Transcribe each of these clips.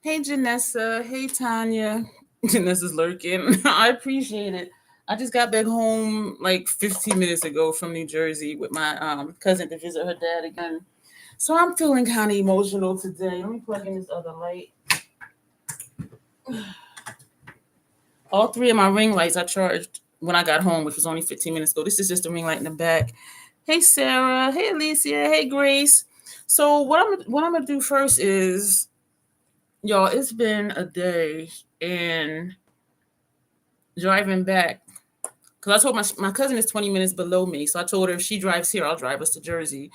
Hey, Janessa. Hey, Tanya. Janessa's lurking. I appreciate it. I just got back home like 15 minutes ago from New Jersey with my cousin to visit her dad again. So I'm feeling kind of emotional today. Let me plug in this other light. All three of my ring lights I charged when I got home, which was only 15 minutes ago. This is just the ring light in the back. Hey, Sarah. Hey, Alicia. Hey, Grace. So what I'm gonna do first is, y'all, it's been a day, and driving back, because I told my cousin is 20 minutes below me. So I told her if she drives here, I'll drive us to Jersey.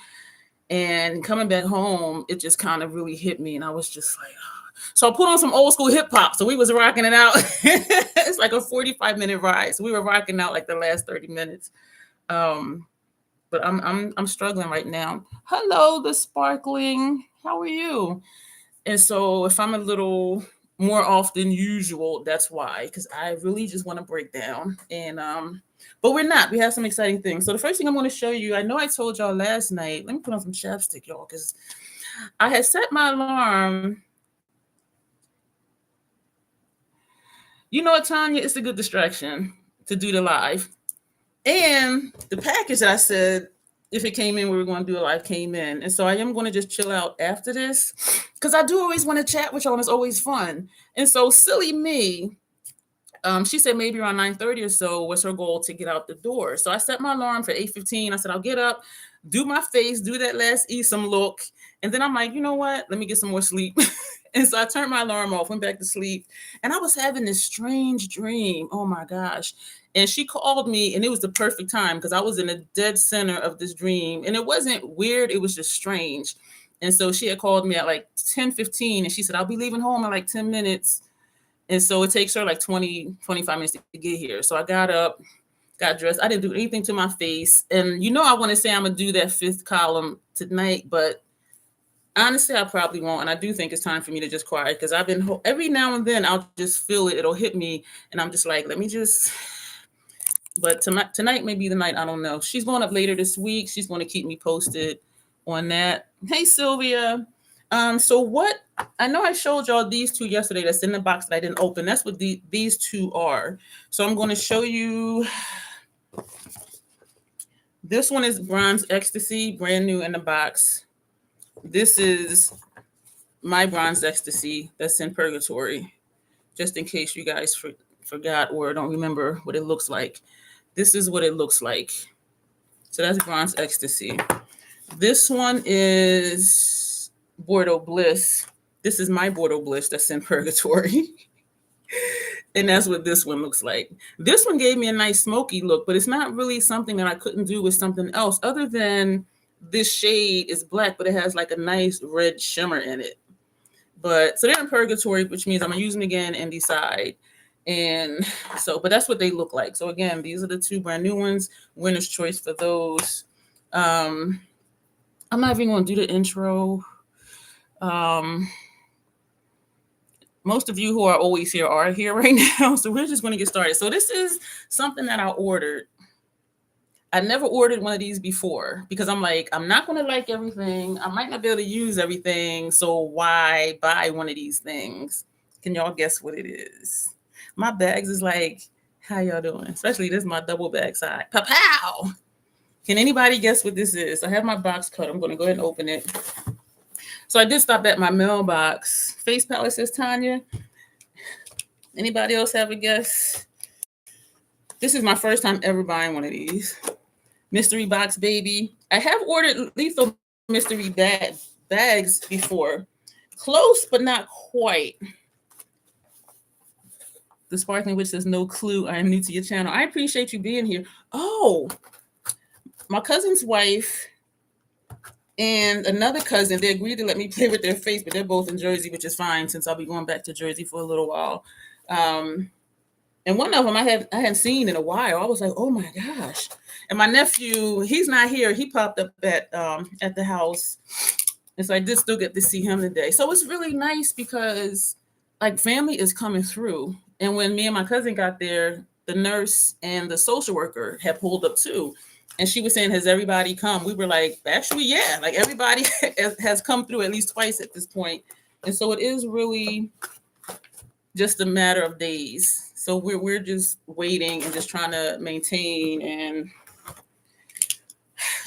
And coming back home, it just kind of really hit me. And I was just like, so I put on some old school hip hop. So we was rocking it out. It's like a 45-minute ride. So we were rocking out like the last 30 minutes. Um, but I'm struggling right now. Hello, the sparkling. How are you? And so if I'm a little more off than usual, that's why, because I really just want to break down. And but we're not. We have some exciting things. So the first thing I'm going to show you, I know I told y'all last night. Let me put on some chapstick, y'all, because I had set my alarm. You know what, Tanya? It's a good distraction to do the live. And the package that I said, if it came in, we were going to do a live, came in. And so I am going to just chill out after this, because I do always want to chat with y'all, and it's always fun. And so silly me, she said maybe around 9:30 or so was her goal to get out the door. So I set my alarm for 8:15. I said, I'll get up, do my face, do that last Esom look. And then I'm like, you know what? Let me get some more sleep. And so I turned my alarm off, went back to sleep. And I was having this strange dream. Oh my gosh. And she called me, and it was the perfect time because I was in the dead center of this dream. And it wasn't weird, it was just strange. And so she had called me at like 10:15, and she said, I'll be leaving home in like 10 minutes. And so it takes her like 20, 25 minutes to get here. So I got up, got dressed. I didn't do anything to my face. And I want to say I'm going to do that fifth column tonight, but honestly, I probably won't. And I do think it's time for me to just cry, because I've been, every now and then I'll just feel it. It'll hit me. And I'm just like, let me just, but tonight may be the night. I don't know. She's going up later this week. She's going to keep me posted on that. Hey, Sylvia. So what, I know I showed y'all these two yesterday that's in the box that I didn't open. That's what these two are. So I'm going to show you. This one is Bronze Ecstasy, brand new in the box. This is my Bronze Ecstasy that's in Purgatory, just in case you guys forgot or don't remember what it looks like. This is what it looks like. So that's Bronze Ecstasy. This one is Bordeaux Bliss. This is my Bordeaux Bliss that's in Purgatory. And that's what this one looks like. This one gave me a nice smoky look, but it's not really something that I couldn't do with something else other than this shade is black, but it has like a nice red shimmer in it. But so they're in Purgatory, which means I'm going to use them again and decide. And so, but that's what they look like. So again, these are the two brand new ones. Winner's choice for those. I'm not even going to do the intro. Most of you who are always here are here right now. So we're just going to get started. So this is something that I ordered. I never ordered one of these before because I'm like, I'm not going to like everything. I might not be able to use everything. So why buy one of these things? Can y'all guess what it is? My bags is like, how y'all doing? Especially this is my double bag side. Pow! Can anybody guess what this is? I have my box cut. I'm going to go ahead and open it. So I did stop at my mailbox. Face palette says Tanya. Anybody else have a guess? This is my first time ever buying one of these. Mystery box, baby. I have ordered lethal mystery bags before. Close, but not quite. The Sparkling Witch says, no clue. I am new to your channel. I appreciate you being here. Oh, my cousin's wife and another cousin, they agreed to let me play with their face, but they're both in Jersey, which is fine since I'll be going back to Jersey for a little while. And one of them I hadn't seen in a while. I was like, oh my gosh. And my nephew, he's not here. He popped up at the house. And so I did still get to see him today. So it's really nice because like family is coming through. And when me and my cousin got there, the nurse and the social worker had pulled up too. And she was saying, has everybody come? We were like, actually, yeah, like everybody has come through at least twice at this point. And so it is really just a matter of days. So we're just waiting and just trying to maintain, and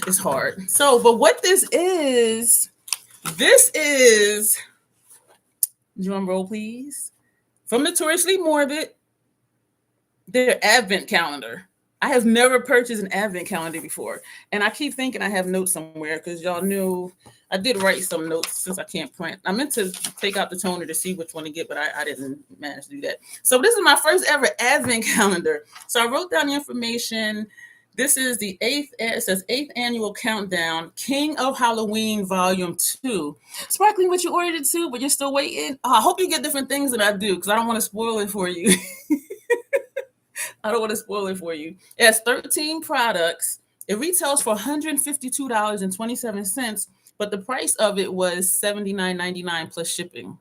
it's hard. So, but what this is drum roll please, from Notoriously Morbid, their advent calendar. I have never purchased an advent calendar before. And I keep thinking I have notes somewhere because y'all knew I did write some notes since I can't print. I meant to take out the toner to see which one to get, but I didn't manage to do that. So this is my first ever advent calendar. So I wrote down the information. This is the it says 8th annual countdown, King of Halloween Volume 2. Sparkling, what you ordered it too, but you're still waiting. Oh, I hope you get different things than I do because I don't want to spoil it for you. I don't want to spoil it for you. It has 13 products. It retails for $152.27, but the price of it was $79.99 plus shipping.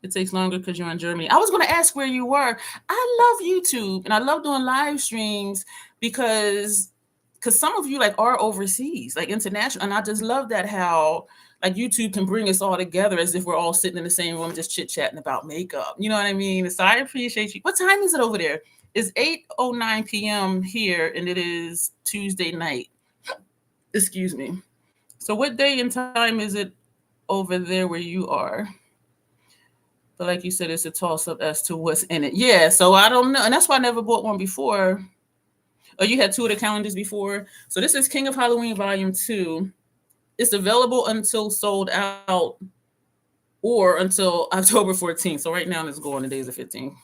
It takes longer because you're in Germany. I was going to ask where you were. I love YouTube and I love doing live streams because some of you like are overseas, like international. And I just love that how like YouTube can bring us all together as if we're all sitting in the same room just chit-chatting about makeup. You know what I mean? So I appreciate you. What time is it over there? It's 8:09 p.m. here, and it is Tuesday night. Excuse me. So what day and time is it over there where you are? But like you said, it's a toss-up as to what's in it. Yeah, so I don't know. And that's why I never bought one before. Oh, you had two of the calendars before? So this is King of Halloween Volume 2. It's available until sold out or until October 14th. So right now it's going the days of 15.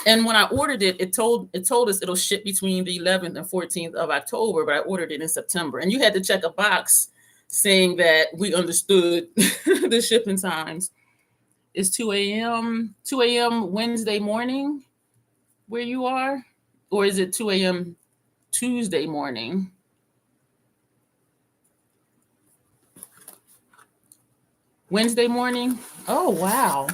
And when I ordered it, it told us it'll ship between the 11th and 14th of October, but I ordered it in September. And you had to check a box saying that we understood the shipping times. It's 2 a.m. Wednesday morning where you are? Or is it 2 a.m. Tuesday morning? Wednesday morning? Oh, wow.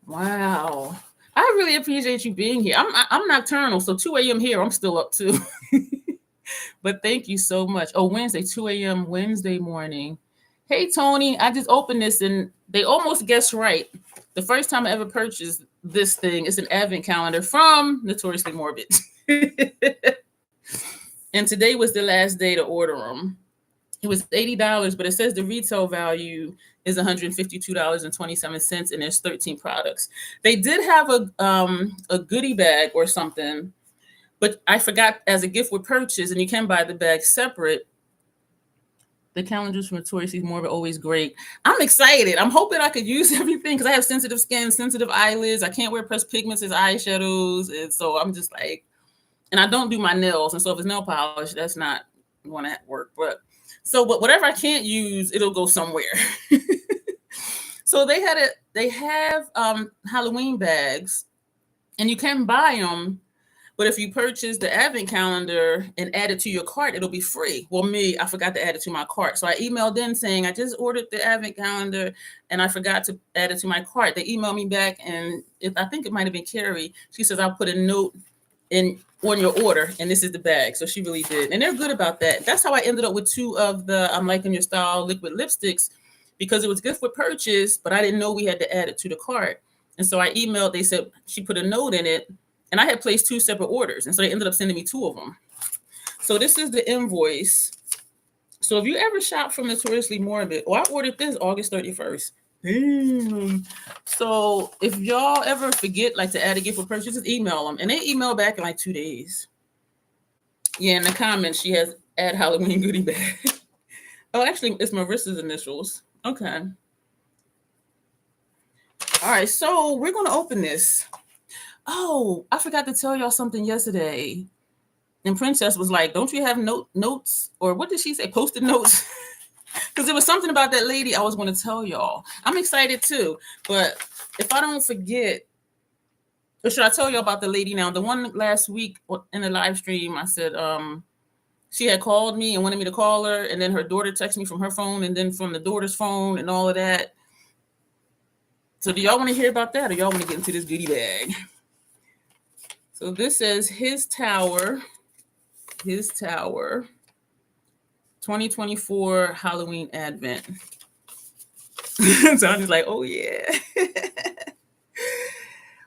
Wow. I really appreciate you being here. I'm nocturnal, so 2 a.m. here, I'm still up too. But thank you so much. Oh, Wednesday, 2 a.m. Wednesday morning. Hey, Tony, I just opened this and they almost guessed right. The first time I ever purchased this thing is an advent calendar from Notoriously Morbid. And today was the last day to order them. It was $80, but it says the retail value is $152.27, and there's 13 products. They did have a goodie bag or something, but I forgot as a gift with purchase, and you can buy the bag separate. The calendars from Notoriously Morbid, always great. I'm excited. I'm hoping I could use everything because I have sensitive skin, sensitive eyelids. I can't wear pressed pigments as eyeshadows, and so I'm just like, and I don't do my nails, and so if it's nail polish, that's not going to work. But whatever I can't use, it'll go somewhere. So they have Halloween bags, and you can buy them. But if you purchase the advent calendar and add it to your cart, it'll be free. Well, I forgot to add it to my cart. So I emailed in saying, I just ordered the advent calendar and I forgot to add it to my cart. They emailed me back, and I think it might have been Carrie. She says, I'll put a note on your order, and this is the bag. So she really did. And they're good about that. That's how I ended up with two of the I'm Liking Your Style liquid lipsticks, because it was good for purchase, but I didn't know we had to add it to the cart. And so I emailed, they said she put a note in it, and I had placed two separate orders. And so they ended up sending me two of them. So this is the invoice. So if you ever shop from Notoriously Morbid, I ordered this August 31st. Damn. So if y'all ever forget like to add a gift for purchase, just email them. And they email back in like 2 days. Yeah, in the comments, she has add Halloween goodie bag. Oh, actually, it's Marissa's initials. Okay. All right, so we're going to open this. Oh, I forgot to tell y'all something yesterday. And Princess was like, don't you have notes? Or what did she say? Post-it notes? Because there was something about that lady I was going to tell y'all. I'm excited too. But if I don't forget, or should I tell you about the lady now? The one last week in the live stream, I said she had called me and wanted me to call her. And then her daughter texted me from her phone and then from the daughter's phone and all of that. So do y'all want to hear about that, or y'all want to get into this goodie bag? So this says His Tower 2024 Halloween Advent. So I'm just like, oh yeah.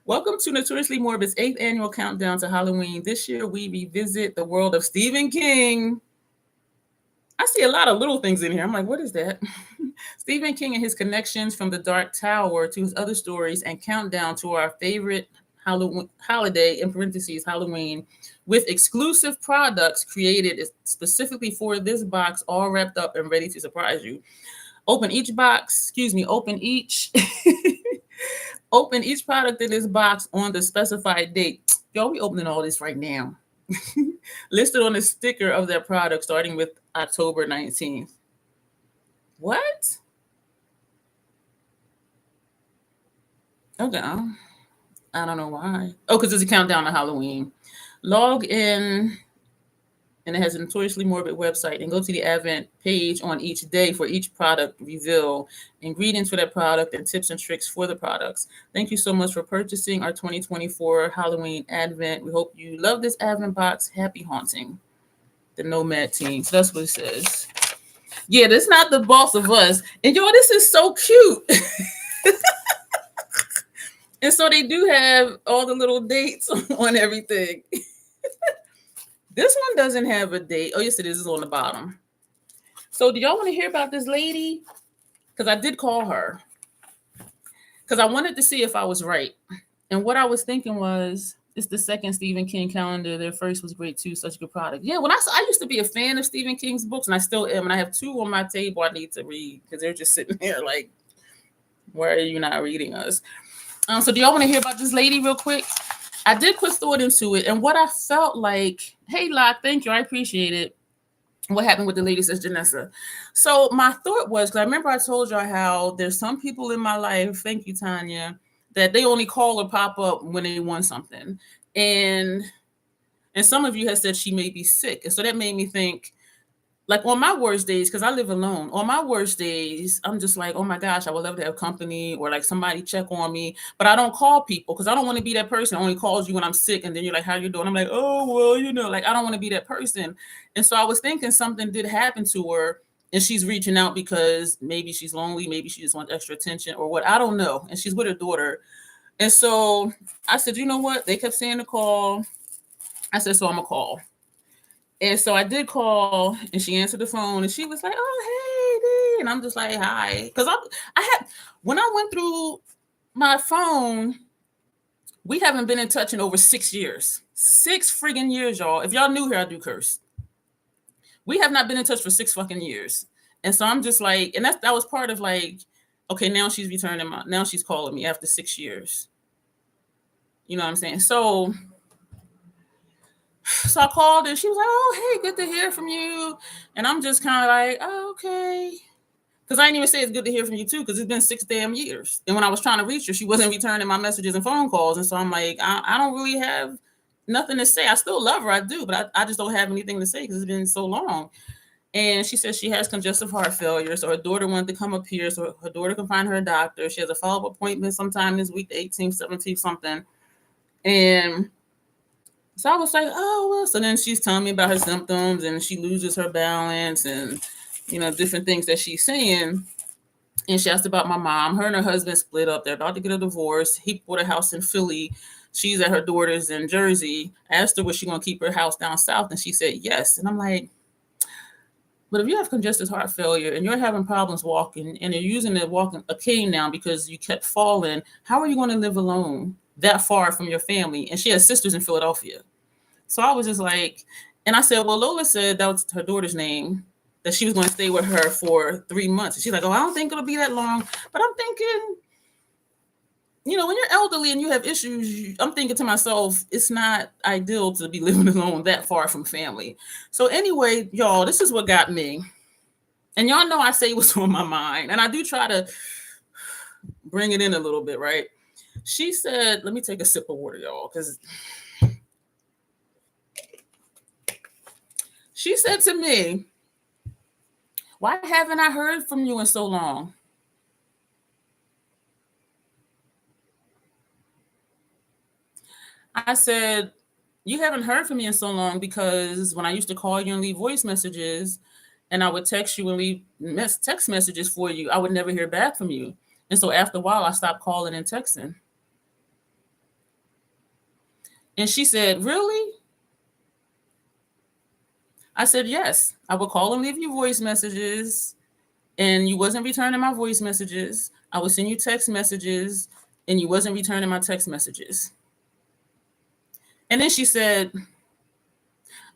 Welcome to Notoriously Morbid's 8th annual countdown to Halloween. This year we revisit the world of Stephen King. I see a lot of little things in here. I'm like, what is that? Stephen King and his connections from the Dark Tower to his other stories and countdown to our favorite holiday, in parentheses, Halloween, with exclusive products created specifically for this box, all wrapped up and ready to surprise you. Open each open each product in this box on the specified date. Yo, we opening all this right now. Listed on the sticker of their product starting with October 19th. What? Okay. I don't know why. Oh, because it's a countdown to Halloween. Log in, and it has a Notoriously Morbid website, and go to the Advent page on each day for each product reveal, ingredients for that product, and tips and tricks for the products. Thank you so much for purchasing our 2024 Halloween Advent. We hope you love this Advent box. Happy haunting. The Nomad team. So that's what it says. Yeah, that's not the boss of us. And yo, this is so cute. And so they do have all the little dates on everything. This one doesn't have a date. Oh, yes, it is. It's on the bottom. So do y'all want to hear about this lady? Because I did call her. Because I wanted to see if I was right. And what I was thinking was, it's the second Stephen King calendar. Their first was great too. Such a good product. Yeah, when I used to be a fan of Stephen King's books, and I still am. And I have 2 on my table I need to read because they're just sitting there like, why are you not reading us? So do y'all want to hear about this lady real quick? I did put thought into it, and what I felt like, hey, Locke, thank you, I appreciate it. What happened with the lady, says Janessa. So my thought was, because I remember I told y'all how there's some people in my life, thank you, Tanya, that they only call or pop up when they want something. And some of you have said she may be sick. And so that made me think, like on my worst days, because I live alone, on my worst days, I'm just like, oh my gosh, I would love to have company or like somebody check on me. But I don't call people because I don't want to be that person who only calls you when I'm sick. And then you're like, how you doing? I'm like, oh, well, like I don't want to be that person. And so I was thinking something did happen to her and she's reaching out because maybe she's lonely. Maybe she just wants extra attention or what. I don't know. And she's with her daughter. And so I said, you know what? They kept saying to call. I said, so I'm going to call. And so I did call, and she answered the phone, and she was like, "Oh, hey, and I'm just like, "Hi," because when I went through my phone, we haven't been in touch in over 6 years, 6 friggin' years, y'all. If y'all knew her, I do curse. We have not been in touch for 6 fucking years, and so I'm just like, and that was part of like, okay, now she's returning now she's calling me after 6 years. You know what I'm saying? So I called and she was like, "Oh, hey, good to hear from you." And I'm just kind of like, oh, okay. Because I didn't even say it's good to hear from you too, because it's been 6 damn years. And when I was trying to reach her, she wasn't returning my messages and phone calls. And so I'm like, I don't really have nothing to say. I still love her, I do, but I just don't have anything to say because it's been so long. And she says she has congestive heart failure. So her daughter wanted to come up here so her daughter can find her a doctor. She has a follow-up appointment sometime this week, the 18th, 17th, something. And so I was like, oh, well. So then she's telling me about her symptoms and she loses her balance and, different things that she's saying. And she asked about my mom. Her and her husband split up. They're about to get a divorce. He bought a house in Philly. She's at her daughter's in Jersey. I asked her, was she going to keep her house down south? And she said, yes. And I'm like, but if you have congestive heart failure and you're having problems walking and you're using a cane now because you kept falling, how are you going to live alone that far from your family? And she has sisters in Philadelphia. So I was just like, and I said, well, Lola said that was her daughter's name, that she was going to stay with her for 3 months. And she's like, oh, I don't think it'll be that long. But I'm thinking, when you're elderly and you have issues, I'm thinking to myself, it's not ideal to be living alone that far from family. So anyway, y'all, this is what got me. And y'all know I say what's on my mind. And I do try to bring it in a little bit, right? She said, let me take a sip of water, y'all, because she said to me, why haven't I heard from you in so long? I said, you haven't heard from me in so long because when I used to call you and leave voice messages, and I would text you and leave text messages for you, I would never hear back from you. And so after a while, I stopped calling and texting. And she said, really? I said, yes. I would call and leave you voice messages, and you wasn't returning my voice messages. I would send you text messages, and you wasn't returning my text messages. And then she said,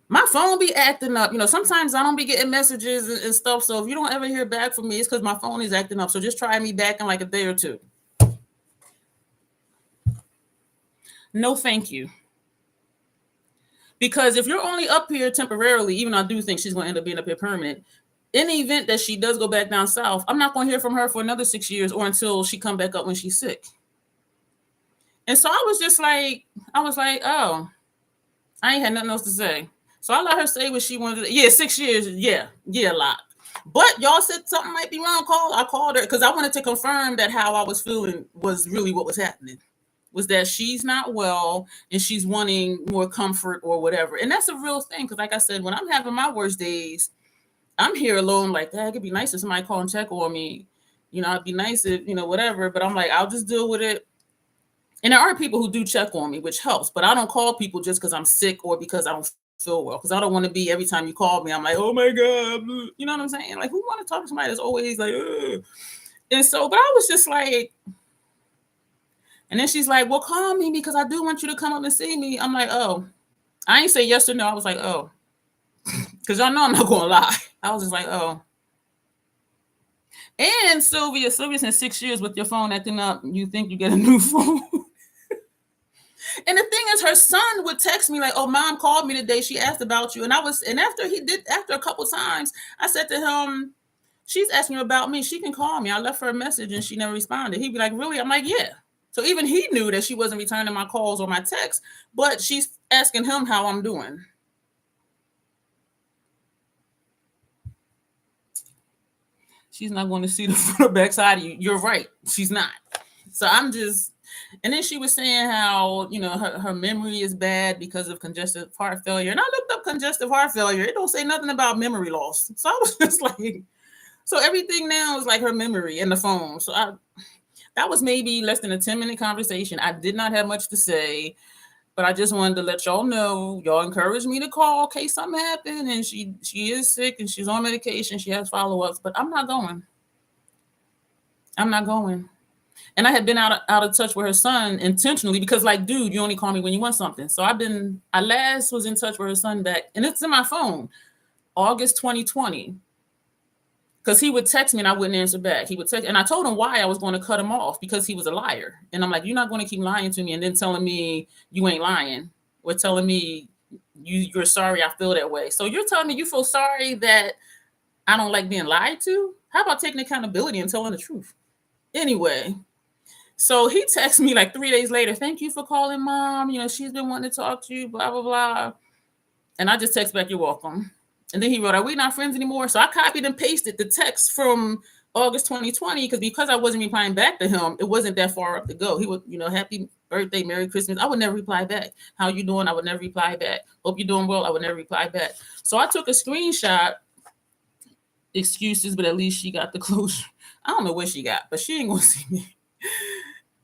my phone be acting up. Sometimes I don't be getting messages and stuff. So if you don't ever hear back from me, it's because my phone is acting up. So just try me back in like a day or two. No, thank you. Because if you're only up here temporarily, even though I do think she's going to end up being up here permanent, in the event that she does go back down south, I'm not going to hear from her for another 6 years or until she come back up when she's sick. And so I was like, oh, I ain't had nothing else to say. So I let her say what she wanted to. Yeah, 6 years. Yeah, a lot. But y'all said something might be wrong. I called her because I wanted to confirm that how I was feeling was really what was happening. Was that she's not well and she's wanting more comfort or whatever. And that's a real thing. Because like I said, when I'm having my worst days, I'm here alone like, that. It'd be nice if somebody call and check on me. It'd be nice if, whatever. But I'm like, I'll just deal with it. And there are people who do check on me, which helps. But I don't call people just because I'm sick or because I don't feel well. Because I don't want to be every time you call me, I'm like, oh my God. You know what I'm saying? Like, who want to talk to somebody that's always like, ugh. And so, but I was just like, and then she's like, well, call me because I do want you to come up and see me. I'm like, oh. I ain't say yes or no. I was like, oh. Because y'all know I'm not going to lie. I was just like, oh. And Sylvia's in 6 years with your phone acting up. You think you get a new phone. And the thing is, her son would text me like, oh, mom called me today. She asked about you. And after a couple times, I said to him, she's asking about me. She can call me. I left her a message and she never responded. He'd be like, really? I'm like, yeah. So even he knew that she wasn't returning my calls or my texts, but she's asking him how I'm doing. She's not going to see the front or back side of you. You're right. She's not. So I'm just, and then she was saying how, her memory is bad because of congestive heart failure. And I looked up congestive heart failure. It don't say nothing about memory loss. So I was just like, so everything now is like her memory and the phone. So that was maybe less than a 10-minute conversation. I did not have much to say, but I just wanted to let y'all know. Y'all encouraged me to call in case something happened, and she is sick and she's on medication. She has follow-ups, but I'm not going. And I had been out of touch with her son intentionally because, like, dude, you only call me when you want something. So I last was in touch with her son back, and it's in my phone, August 2020. Because he would text me and I wouldn't answer back. He would text, and I told him why I was going to cut him off because he was a liar. And I'm like, you're not going to keep lying to me and then telling me you ain't lying or telling me you're sorry I feel that way. So you're telling me you feel sorry that I don't like being lied to? How about taking accountability and telling the truth? Anyway, so he texted me like 3 days later. Thank you for calling, Mom. She's been wanting to talk to you, blah, blah, blah. And I just text back, you're welcome. And then he wrote, are we not friends anymore? So I copied and pasted the text from August 2020 because I wasn't replying back to him. It wasn't that far up to go. He would, happy birthday, Merry Christmas. I would never reply back. How you doing? I would never reply back. Hope you're doing well. I would never reply back. So I took a screenshot. Excuses, but at least she got the closure. I don't know what she got, but she ain't going to see me.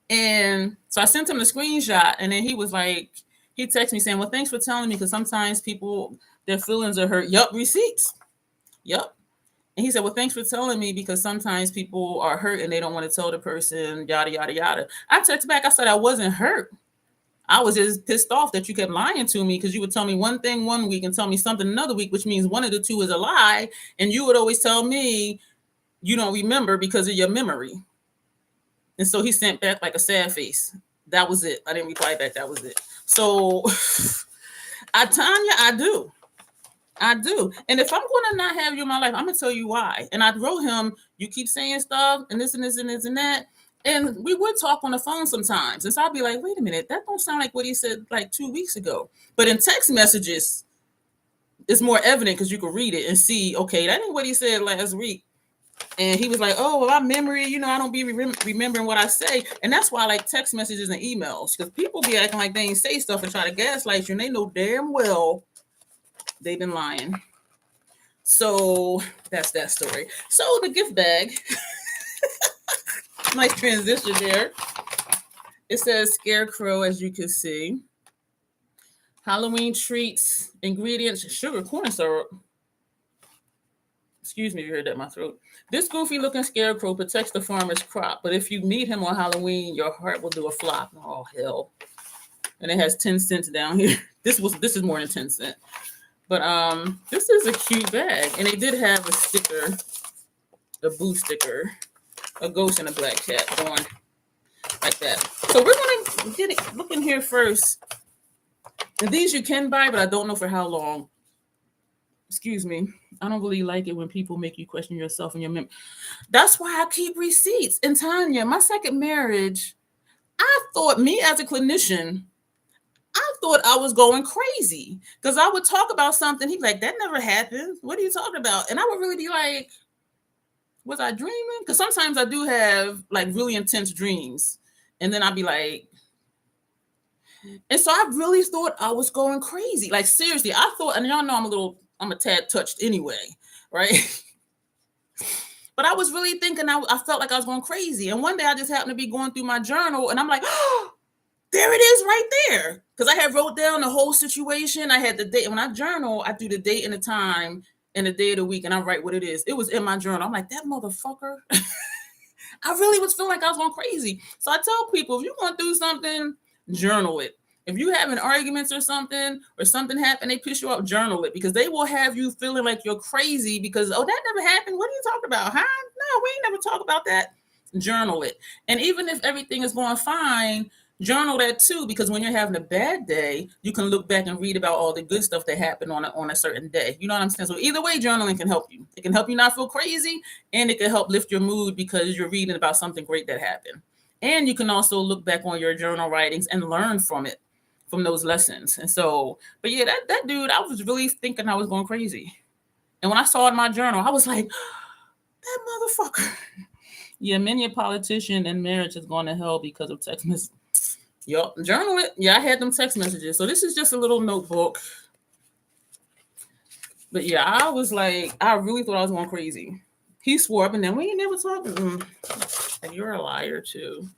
And so I sent him the screenshot, and then he was like, he texted me saying, well, thanks for telling me because sometimes people, their feelings are hurt. Yup, receipts. Yup. And he said, well, thanks for telling me because sometimes people are hurt and they don't want to tell the person, yada, yada, yada. I texted back. I said, I wasn't hurt. I was just pissed off that you kept lying to me because you would tell me one thing one week and tell me something another week, which means one of the two is a lie. And you would always tell me you don't remember because of your memory. And so he sent back like a sad face. That was it. I didn't reply back. That was it. So, Tanya, I do. And if I'm going to not have you in my life, I'm going to tell you why. And I wrote him, you keep saying stuff and this and this and this and that. And we would talk on the phone sometimes. And so I'll be like, wait a minute, that don't sound like what he said like 2 weeks ago. But in text messages, it's more evident because you can read it and see, okay, that ain't what he said last week. And he was like, oh, well, my memory, I don't be remembering what I say. And that's why I like text messages and emails, because people be acting like they ain't say stuff and try to gaslight you, and they know damn well they've been lying. So that's that story. So the gift bag, nice transition there. It says Scarecrow, as you can see. Halloween treats, ingredients, sugar, corn syrup. Excuse me if you heard that in my throat. This goofy looking scarecrow protects the farmer's crop, but if you meet him on Halloween, your heart will do a flop. Oh, hell. And it has 10 cents down here. This is more than 10 cents. But this is a cute bag. And they did have a sticker, a boo sticker, a ghost and a black cat going like that. So we're gonna get it. Look in here first. And these you can buy, but I don't know for how long. Excuse me. I don't really like it when people make you question yourself and your memory. That's why I keep receipts. And Tanya, my second marriage, I thought, me as a clinician, I thought I was going crazy because I would talk about something. He'd be like, that never happened. What are you talking about? And I would really be like, was I dreaming? Because sometimes I do have like really intense dreams. And then I'd be like, and so I really thought I was going crazy. Like, seriously, I thought, and y'all know I'm a tad touched anyway, right? But I was really thinking I felt like I was going crazy. And one day I just happened to be going through my journal and I'm like, oh, there it is right there. Because I had wrote down the whole situation. I had the date. When I journal, I do the date and the time and the day of the week and I write what it is. It was in my journal. I'm like, that motherfucker. I really was feeling like I was going crazy. So I tell people, if you're going through something, journal it. If you having arguments or something happened, they piss you off, journal it because they will have you feeling like you're crazy because, oh, that never happened. What are you talking about? Huh? No, we ain't never talk about that. Journal it. And even if everything is going fine, journal that too, because when you're having a bad day, you can look back and read about all the good stuff that happened on a certain day. You know what I'm saying? So either way, journaling can help you. It can help you not feel crazy and it can help lift your mood because you're reading about something great that happened. And you can also look back on your journal writings and learn from it. From those lessons. And so, but yeah, that dude, I was really thinking I was going crazy. And when I saw it in my journal, I was like, that motherfucker. Yeah, many a politician in marriage has gone to hell because of text messages. Yup, journal it. Yeah, I had them text messages. So this is just a little notebook. But yeah, I was like, I really thought I was going crazy. He swore up and down, we ain't never talking. And you're a liar too.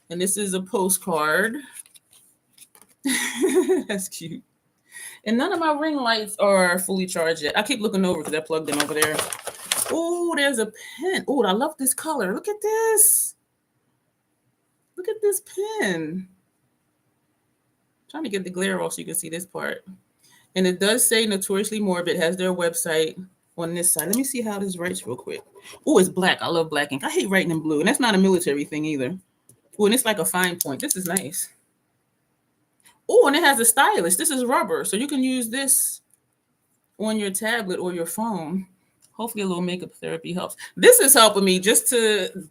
And this is a postcard. That's cute. And none of my ring lights are fully charged yet. I keep looking over because I plugged in over there. Oh, there's a pen. Oh, I love this color. Look at this. Look at this pen. I'm trying to get the glare off so you can see this part. And it does say Notoriously Morbid has their website on this side. Let me see how this writes real quick. Oh, it's black. I love black ink. I hate writing in blue. And that's not a military thing either. Oh, and it's like a fine point. This is nice. Oh, and it has a stylus. This is rubber. So you can use this on your tablet or your phone. Hopefully a little makeup therapy helps. This is helping me just to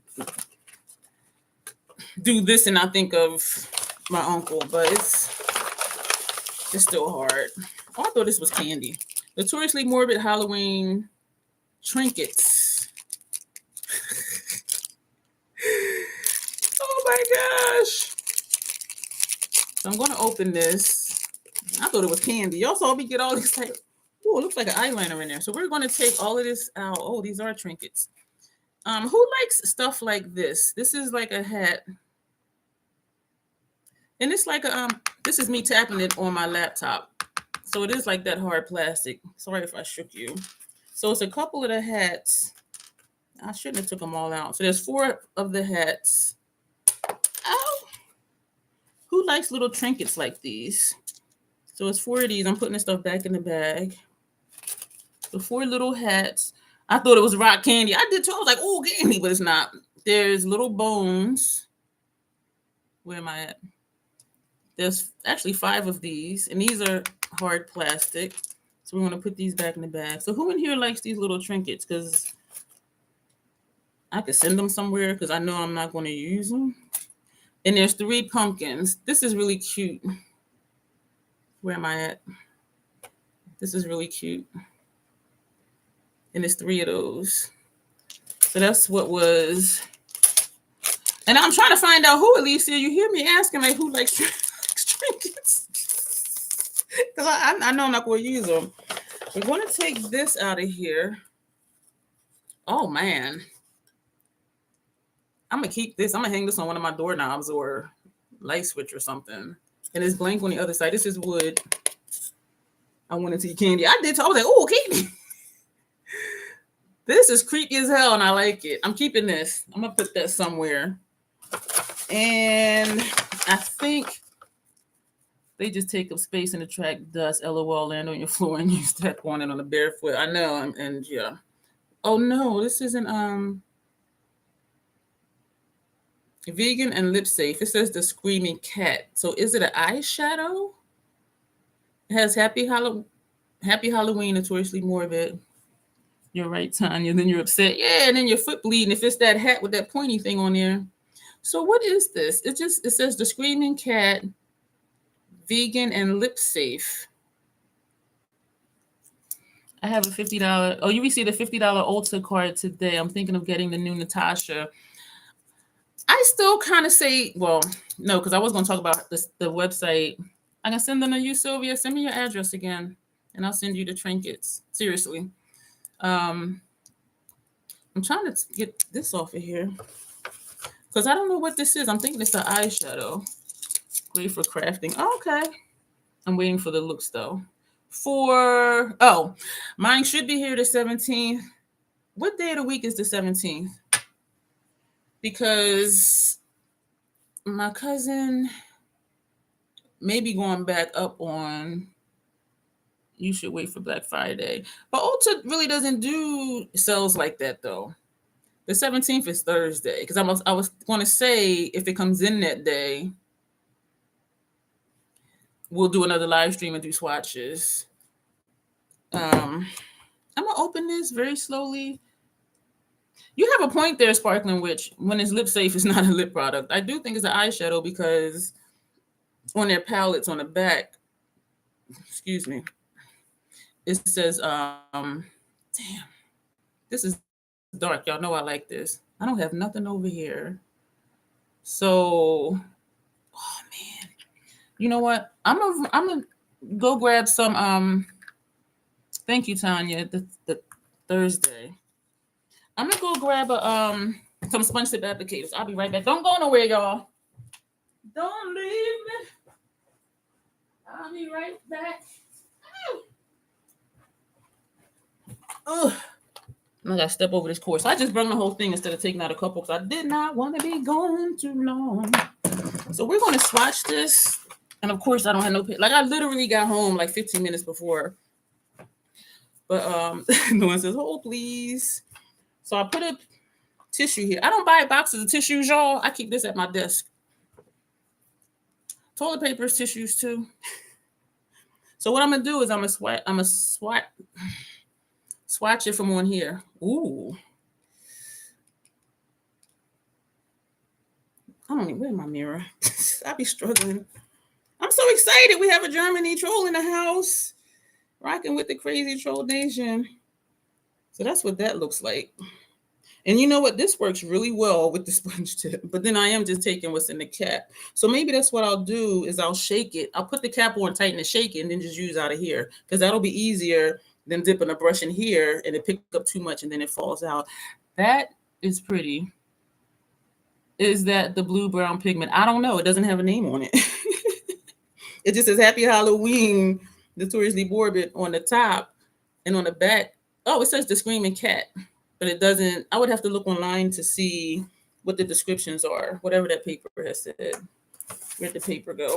do this and not think of my uncle, but it's still hard. Oh, I thought this was candy. Notoriously Morbid Halloween trinkets. Oh my gosh. So I'm going to open this. I thought it was candy. Y'all saw me get all these type. Oh, it looks like an eyeliner in there. So we're going to take all of this out. Oh, these are trinkets. Who likes stuff like this? This is like a hat. And it's like a this is me tapping it on my laptop. So it is like that hard plastic. Sorry if I shook you. So it's a couple of the hats. I shouldn't have took them all out. So there's 4 of the hats. Ow. Who likes little trinkets like these? So it's 4 of these. I'm putting this stuff back in the bag. The 4 little hats. I thought it was rock candy. I did too. I was like, oh, candy, but it's not. There's little bones. Where am I at? There's actually 5 of these, and these are hard plastic. So we want to put these back in the bag. So who in here likes these little trinkets? Because I could send them somewhere because I know I'm not going to use them. And there's 3 pumpkins. This is really cute. Where am I at? This is really cute. And there's 3 of those. So that's what was. And I'm trying to find out who, Alicia. You hear me asking, like, who likes trinkets? Because I know I'm not going to use them. We're going to take this out of here. Oh, man. I'm going to keep this. I'm going to hang this on one of my doorknobs or light switch or something. And it's blank on the other side. This is wood. I wanted to eat candy. I did. I was like, oh, okay. This is creepy as hell, and I like it. I'm keeping this. I'm going to put that somewhere. And I think they just take up space and attract dust. LOL, land on your floor and you step on it on a barefoot. I know. And yeah. Oh, no. This isn't vegan and lip safe. It says the screaming cat. So is it an eyeshadow? It has Happy Halloween, Notoriously Morbid. You're right, Tanya. Then you're upset. Yeah, and then your foot bleeding if it's that hat with that pointy thing on there. So what is this? It says the screaming cat, vegan and lip safe. I have a $50. Oh, you received a $50 Ulta card today. I'm thinking of getting the new Natasha. I still kind of say, well, no, because I was going to talk about the website. I can send them to you, Sylvia. Send me your address again, and I'll send you the trinkets. Seriously. I'm trying to get this off of here because I don't know what this is. I'm thinking it's an eyeshadow. Great for crafting. Okay. I'm waiting for the looks, though. Mine should be here the 17th. What day of the week is the 17th? Because my cousin may be going back up on you should wait for Black Friday. But Ulta really doesn't do sales like that, though. The 17th is Thursday. Because I was going to say, if it comes in that day, we'll do another live stream and do swatches. I'm going to open this very slowly. You have a point there, Sparkling Witch. When it's lip safe, it's not a lip product. I do think it's an eyeshadow because on their palettes on the back, excuse me, it says, damn, this is dark. Y'all know I like this. I don't have nothing over here. So, oh man, you know what? I'm gonna go grab some. Thank you, Tanya. The Thursday. I'm gonna go grab some sponge tip applicators. I'll be right back. Don't go nowhere, y'all. Don't leave me. I'll be right back. Oh, I gotta step over this course. I just brought the whole thing instead of taking out a couple because I did not want to be going too long. So we're gonna swatch this, and of course I don't have no like I literally got home like 15 minutes before. But no one says, "Hold please." So I put a tissue here. I don't buy boxes of tissues, y'all. I keep this at my desk. Toilet papers, tissues too. So what I'm gonna do is I'm gonna swatch it from on here. Ooh. I don't even wear my mirror. I be struggling. I'm so excited. We have a Germany troll in the house. Rocking with the crazy troll nation. So that's what that looks like. And you know what? This works really well with the sponge tip. But then I am just taking what's in the cap. So maybe that's what I'll do is I'll shake it. I'll put the cap on, tighten and shake it, and then just use out of here. Because that'll be easier than dipping a brush in here and it pick up too much and then it falls out. That is pretty. Is that the blue-brown pigment? I don't know. It doesn't have a name on it. It just says Happy Halloween, Notoriously Morbid on the top. And on the back, it says the Screaming Cat. But it doesn't, I would have to look online to see what the descriptions are, whatever that paper has said. Where'd the paper go?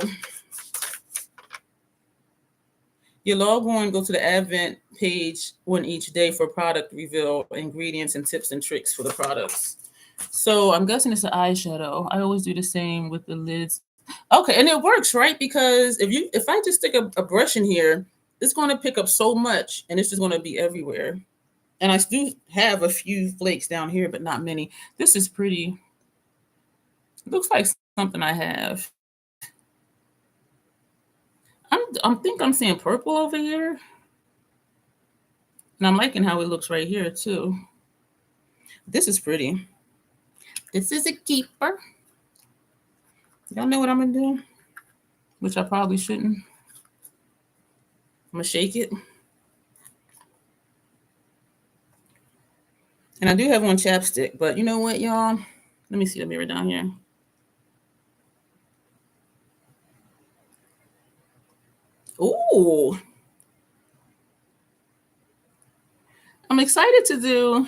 You log on, go to the Advent page on each day for product reveal, ingredients, and tips and tricks for the products. So I'm guessing it's an eyeshadow. I always do the same with the lids. Okay, and it works, right? Because if I just stick a brush in here, it's going to pick up so much, and it's just going to be everywhere. And I do have a few flakes down here, but not many. This is pretty. It looks like something I have. I think I'm seeing purple over here. And I'm liking how it looks right here, too. This is pretty. This is a keeper. Y'all know what I'm going to do? Which I probably shouldn't. I'm going to shake it. And I do have one chapstick, but you know what, y'all? Let me see the mirror down here. Ooh. I'm excited to do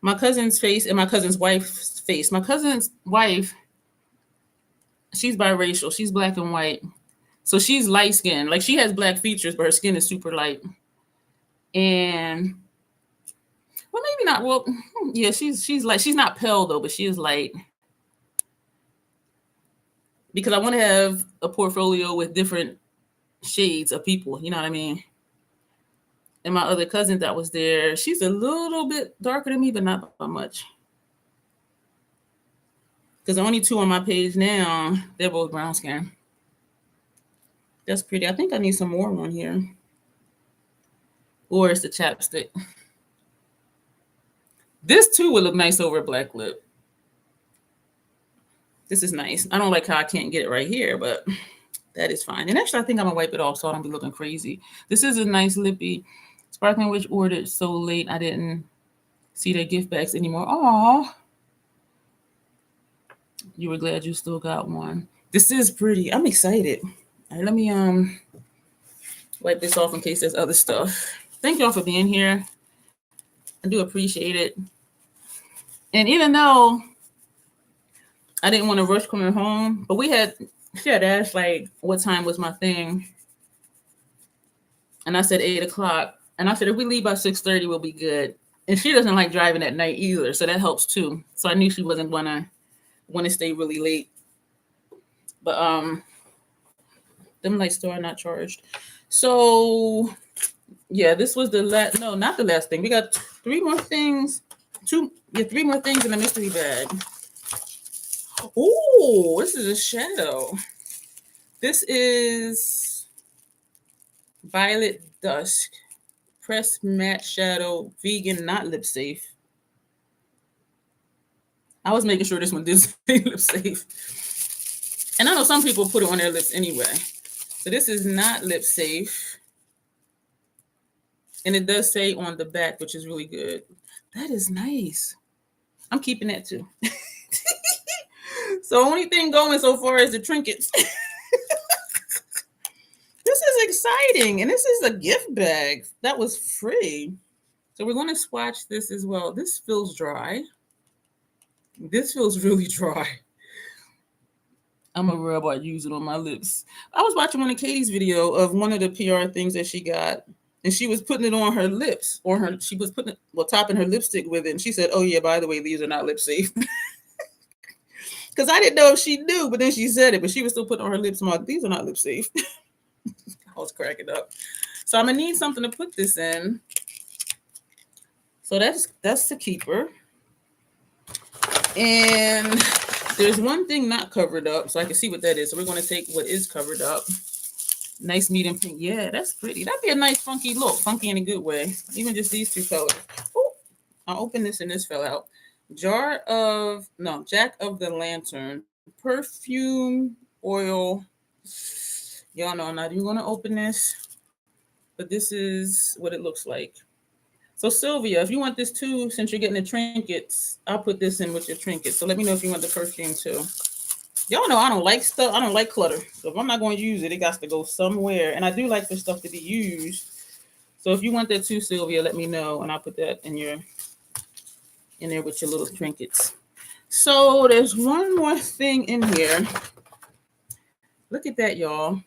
my cousin's face and my cousin's wife's face. My cousin's wife, she's biracial. She's black and white. So she's light skinned. Like she has black features, but her skin is super light. And well, maybe not. Well, yeah, she's like she's not pale though, but she is light. Because I want to have a portfolio with different shades of people. You know what I mean? And my other cousin that was there, she's a little bit darker than me, but not by much. Because the only two on my page now, they're both brown skin. That's pretty. I think I need some more on here. Or it's the chapstick. This too would look nice over a black lip. This is nice. I don't like how I can't get it right here, but that is fine. And actually, I think I'm gonna wipe it off so I don't be looking crazy. This is a nice lippy. Sparkling Witch ordered so late I didn't see their gift bags anymore. Aw. You were glad you still got one. This is pretty. I'm excited. All right, let me wipe this off in case there's other stuff. Thank y'all for being here. I do appreciate it. And even though I didn't want to rush coming home, but she had asked like what time was my thing. And I said 8:00. And I said, if we leave by 6:30, we'll be good. And she doesn't like driving at night either. So that helps too. So I knew she wasn't gonna want to stay really late. But them lights still are not charged. So yeah, this was the last, no, not the last thing. We got three more things in the mystery bag. Oh, this is a shadow. This is Violet Dusk Press Matte Shadow Vegan, not lip safe. I was making sure this one did say lip safe. And I know some people put it on their lips anyway. So this is not lip safe. And it does say on the back, which is really good. That is nice. I'm keeping that too. So only thing going so far is the trinkets. This is exciting. And this is a gift bag that was free. So we're going to swatch this as well. This feels dry. This feels really dry. I'm a robot, use it on my lips. I was watching one of Katie's video of one of the PR things that she got, and she was putting it on her lips, she was putting it, topping her lipstick with it. And she said, "Oh yeah, by the way, these are not lip safe." Because I didn't know if she knew, but then she said it, but she was still putting on her lips. I'm like, these are not lip safe. I was cracking up. So I'm gonna need something to put this in. So that's the keeper. And there's one thing not covered up, so I can see what that is. So we're going to take what is covered up. Nice medium pink. Yeah, that's pretty. That'd be a nice funky look. Funky in a good way. Even just these two colors. Ooh, I'll open this and this fell out. Jack of the Lantern. Perfume oil. Y'all know I'm not even going to open this. But this is what it looks like. So Sylvia, if you want this too, since you're getting the trinkets, I'll put this in with your trinkets. So let me know if you want the perfume too. Y'all know I don't like stuff. I don't like clutter. So if I'm not going to use it, it got to go somewhere. And I do like for stuff to be used. So if you want that too, Sylvia, let me know, and I'll put that in there with your little trinkets. So there's one more thing in here. Look at that, y'all.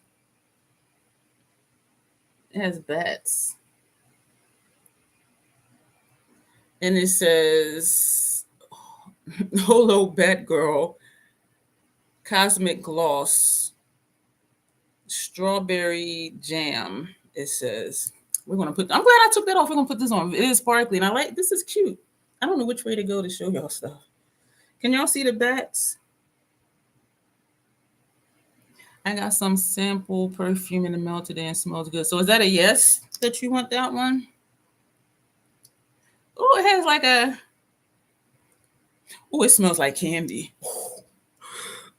It has bats. And it says, Holo Batgirl Cosmic Gloss Strawberry Jam. It says, I'm glad I took that off. We're going to put this on. It is sparkly. And this is cute. I don't know which way to go to show y'all stuff. Can y'all see the bats? I got some sample perfume in the mail today and smells good. So is that a yes that you want that one? Oh, it has like it smells like candy.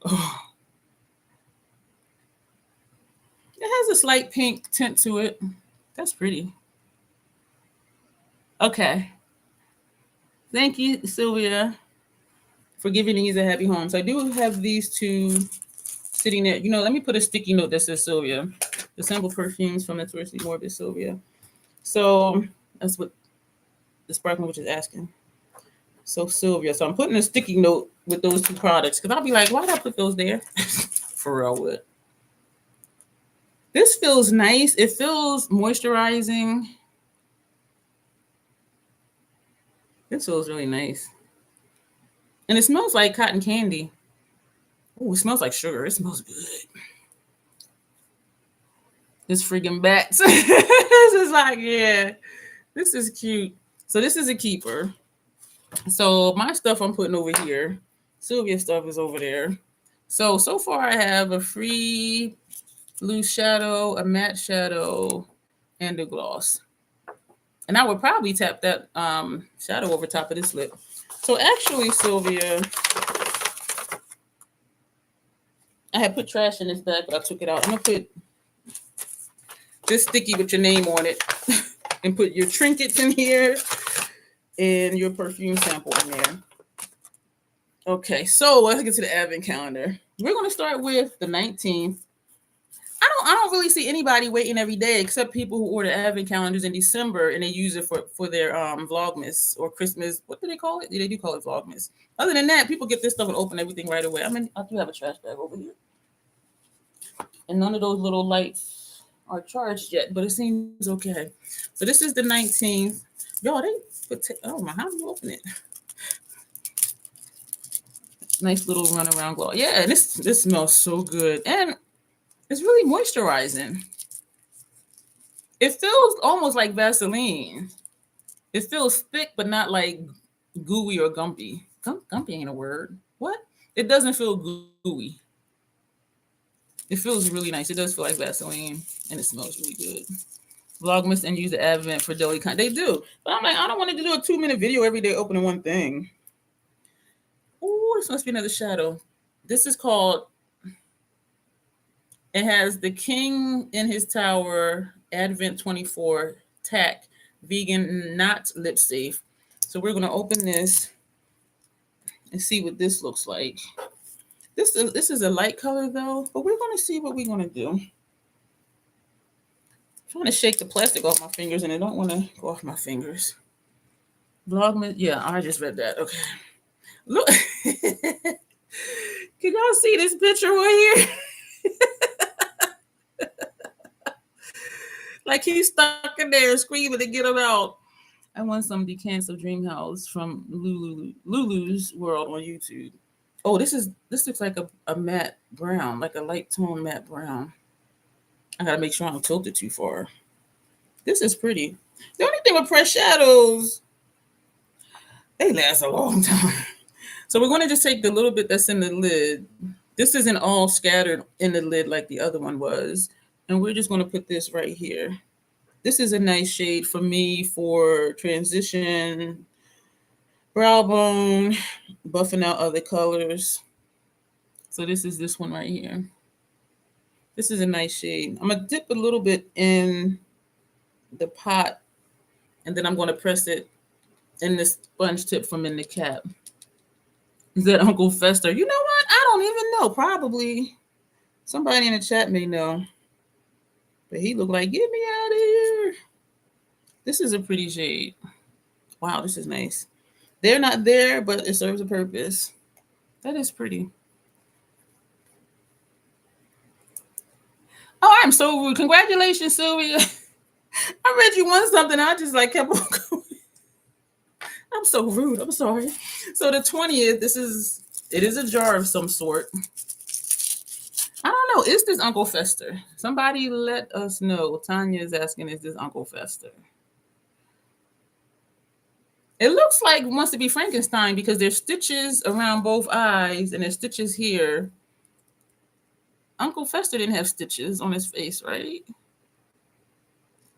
Oh. It has a slight pink tint to it. That's pretty. Okay. Thank you, Sylvia, for giving these a happy home. So I do have these two sitting there. You know, let me put a sticky note that says Sylvia. The Simple Perfumes from Notoriously Morbid, Sylvia. So that's what the Sparkling Witch is asking. So Sylvia. So I'm putting a sticky note with those two products because I'll be like, why did I put those there? For real with. This feels nice. It feels moisturizing. This feels really nice. And it smells like cotton candy. Oh, it smells like sugar. It smells good. This freaking bats. This is like, yeah, this is cute. So this is a keeper. So my stuff I'm putting over here. Sylvia's stuff is over there. So far I have a free loose shadow, a matte shadow, and a gloss. And I would probably tap that shadow over top of this lip. So actually, Sylvia, I had put trash in this bag, but I took it out. I'm gonna put this sticky with your name on it and put your trinkets in here and your perfume sample in there. Okay, so let's get to the advent calendar. We're gonna start with the 19th. I don't really see anybody waiting every day except people who order advent calendars in December and they use it for their Vlogmas or Christmas. What do they call it? They do call it Vlogmas. Other than that, people get this stuff and open everything right away. I mean, I do have a trash bag over here. And none of those little lights are charged yet, but it seems okay. So this is the 19th. Yo, they put oh my, how do you open it? Nice little runaround glow. Yeah, and this smells so good. And it's really moisturizing. It feels almost like Vaseline. It feels thick, but not like gooey or gumpy. Gumpy ain't a word. What? It doesn't feel gooey. It feels really nice. It does feel like Vaseline, and it smells really good. Vlogmas and use the Advent for daily content. They do. But I'm like, I don't want to do a 2-minute video every day opening one thing. Oh, this must be another shadow. This is called, it has the King in his Tower Advent 24 Tack Vegan Not Lip Safe. So we're going to open this and see what this looks like. This is a light color though, but we're going to see what we're going to do. I'm trying to shake the plastic off my fingers and I don't want to go off my fingers. Vlogmas, yeah, I just read that. Okay. Look. Can y'all see this picture right here? Like he's stuck in there screaming to get him out. I want some Decants of Dream House from Lulu's World on YouTube. Oh, this looks like a matte brown, like a light tone matte brown. I gotta make sure I don't tilt it too far. This is pretty. The only thing with pressed shadows, they last a long time. So we're going to just take the little bit that's in the lid. This isn't all scattered in the lid like the other one was. And we're just going to put this right here. This is a nice shade for me for transition, brow bone, buffing out other colors. So this is this one right here. This is a nice shade. I'm going to dip a little bit in the pot, and then I'm going to press it in the sponge tip from in the cap. Is that Uncle Fester? You know what? I don't even know. Probably somebody in the chat may know. But he looked like, get me out of here. This is a pretty shade. Wow, this is nice. They're not there, but it serves a purpose. That is pretty. Oh, I'm so rude. Congratulations, Sylvia. I read you won something. I just like kept on going. I'm so rude. I'm sorry. So the 20th, it is a jar of some sort. I don't know. Is this Uncle Fester? Somebody let us know. Tanya is asking, is this Uncle Fester? It looks like it wants to be Frankenstein because there's stitches around both eyes and there's stitches here. Uncle Fester didn't have stitches on his face, right?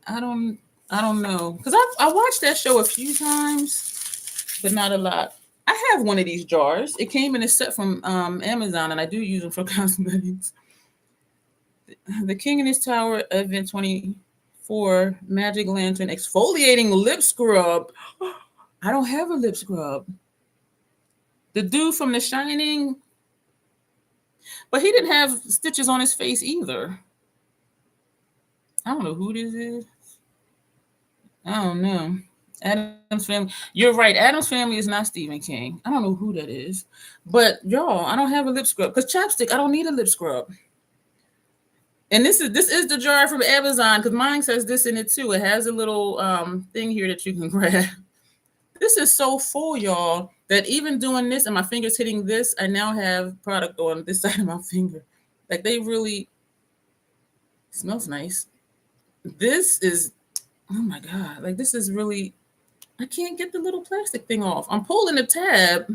I don't know. Because I watched that show a few times, but not a lot. I have one of these jars. It came in a set from Amazon, and I do use them for cosmetics. The King in his Tower Advent 24 Magic Lantern Exfoliating Lip Scrub. I don't have a lip scrub. The dude from The Shining, but he didn't have stitches on his face either. I don't know who this is. I don't know. Adam's Family. You're right. Adam's Family is not Stephen King. I don't know who that is. But y'all, I don't have a lip scrub. Because chapstick, I don't need a lip scrub. And this is the jar from Amazon, because mine says this in it too. It has a little thing here that you can grab. This is so full, y'all, that even doing this and my fingers hitting this, I now have product on this side of my finger. Like, they really smells nice. This is, oh my God, like, this is really, I can't get the little plastic thing off. I'm pulling the tab.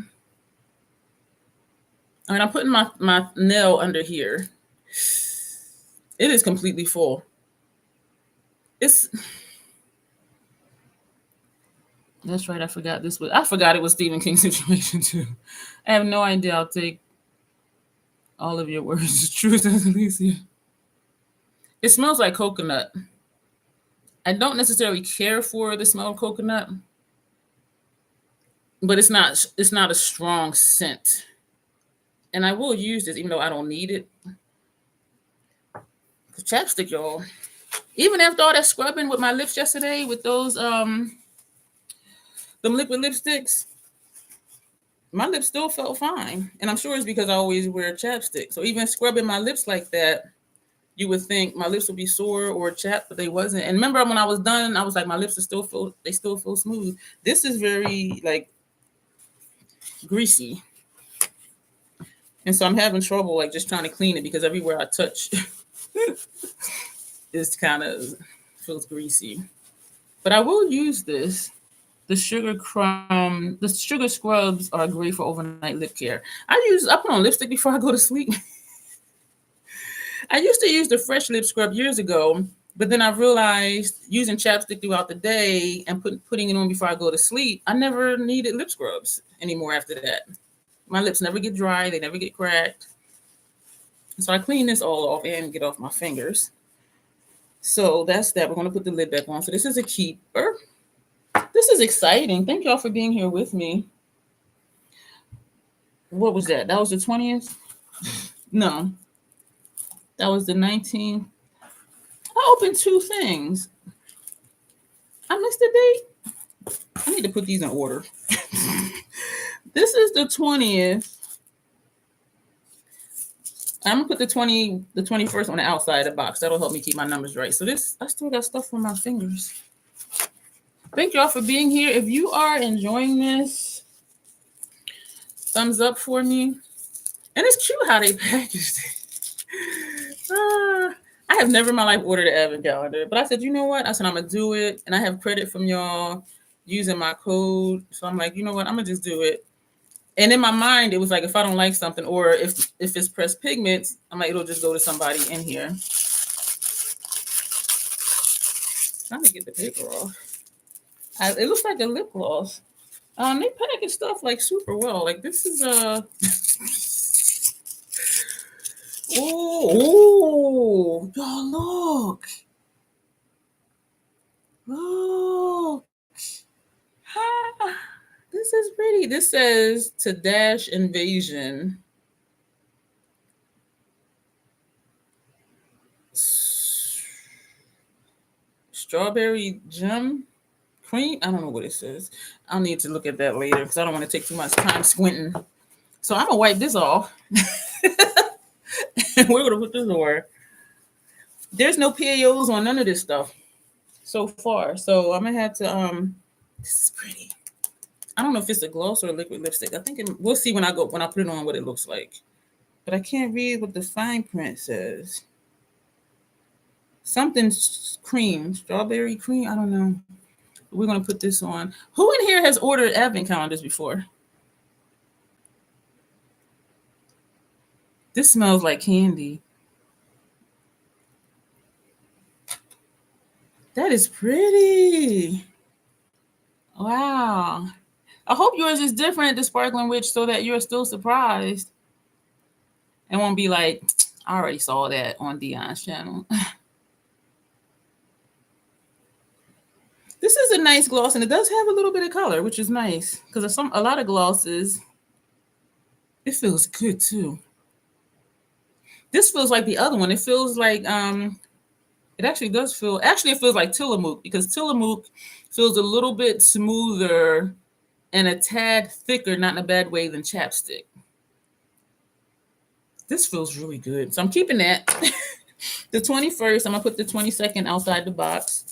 I mean, I'm putting my nail under here. It is completely full. That's right. I forgot it was Stephen King's situation too. I have no idea. I'll take all of your words as truth as Alicia. It smells like coconut. I don't necessarily care for the smell of coconut, but it's not a strong scent. And I will use this even though I don't need it. Chapstick, y'all. Even after all that scrubbing with my lips yesterday with those them liquid lipsticks, my lips still felt fine. And I'm sure it's because I always wear chapstick. So even scrubbing my lips like that, you would think my lips would be sore or chapped, but they wasn't. And remember when I was done, I was like, my lips still feel smooth. This is very like greasy. And so I'm having trouble like just trying to clean it because everywhere I touch is kind of feels greasy. But I will use this. The sugar scrubs are great for overnight lip care. I put on lipstick before I go to sleep. I used to use the fresh lip scrub years ago, but then I realized using chapstick throughout the day and putting it on before I go to sleep, I never needed lip scrubs anymore after that. My lips never get dry. They never get cracked. So I clean this all off and get off my fingers. So that's that. We're going to put the lid back on. So this is a keeper. This is exciting. Thank y'all for being here with me. What was that? That was the 20th? No. That was the 19th. I opened 2 things. I missed the date. I need to put these in order. This is the 20th. I'm gonna put the 21st on the outside of the box. That'll help me keep my numbers right. So I still got stuff on my fingers. Thank y'all for being here. If you are enjoying this, thumbs up for me. And it's cute how they packaged it. I have never in my life ordered an advent calendar, but I said, you know what? I said, I'm going to do it. And I have credit from y'all using my code. So I'm like, you know what? I'm going to just do it. And in my mind, it was like, if I don't like something or if it's pressed pigments, I'm like, it'll just go to somebody in here. Trying to get the paper off. It looks like a lip gloss. They package stuff like super well. Like this is oh, y'all look. Look. This is pretty. This says to dash invasion. Strawberry gem cream. I don't know what it says. I'll need to look at that later because I don't want to take too much time squinting. So I'm gonna wipe this off. And we're gonna put this away. There's no PAOs on none of this stuff so far. So I'm gonna have to this is pretty. I don't know if it's a gloss or a liquid lipstick. I think we'll see when I put it on what it looks like. But I can't read what the fine print says. Something cream, strawberry cream. I don't know. We're gonna put this on. Who in here has ordered advent calendars before? This smells like candy. That is pretty. Wow. I hope yours is different, the Sparkling Witch, so that you're still surprised. And won't be like, I already saw that on Dion's channel. This is a nice gloss, and it does have a little bit of color, which is nice because a lot of glosses, it feels good too. This feels like the other one. It feels like it actually does feel. Actually, it feels like Tillamook because Tillamook feels a little bit smoother and a tad thicker, not in a bad way, than chapstick. This feels really good, so I'm keeping that. The 21st, I'm gonna put the 22nd outside the box.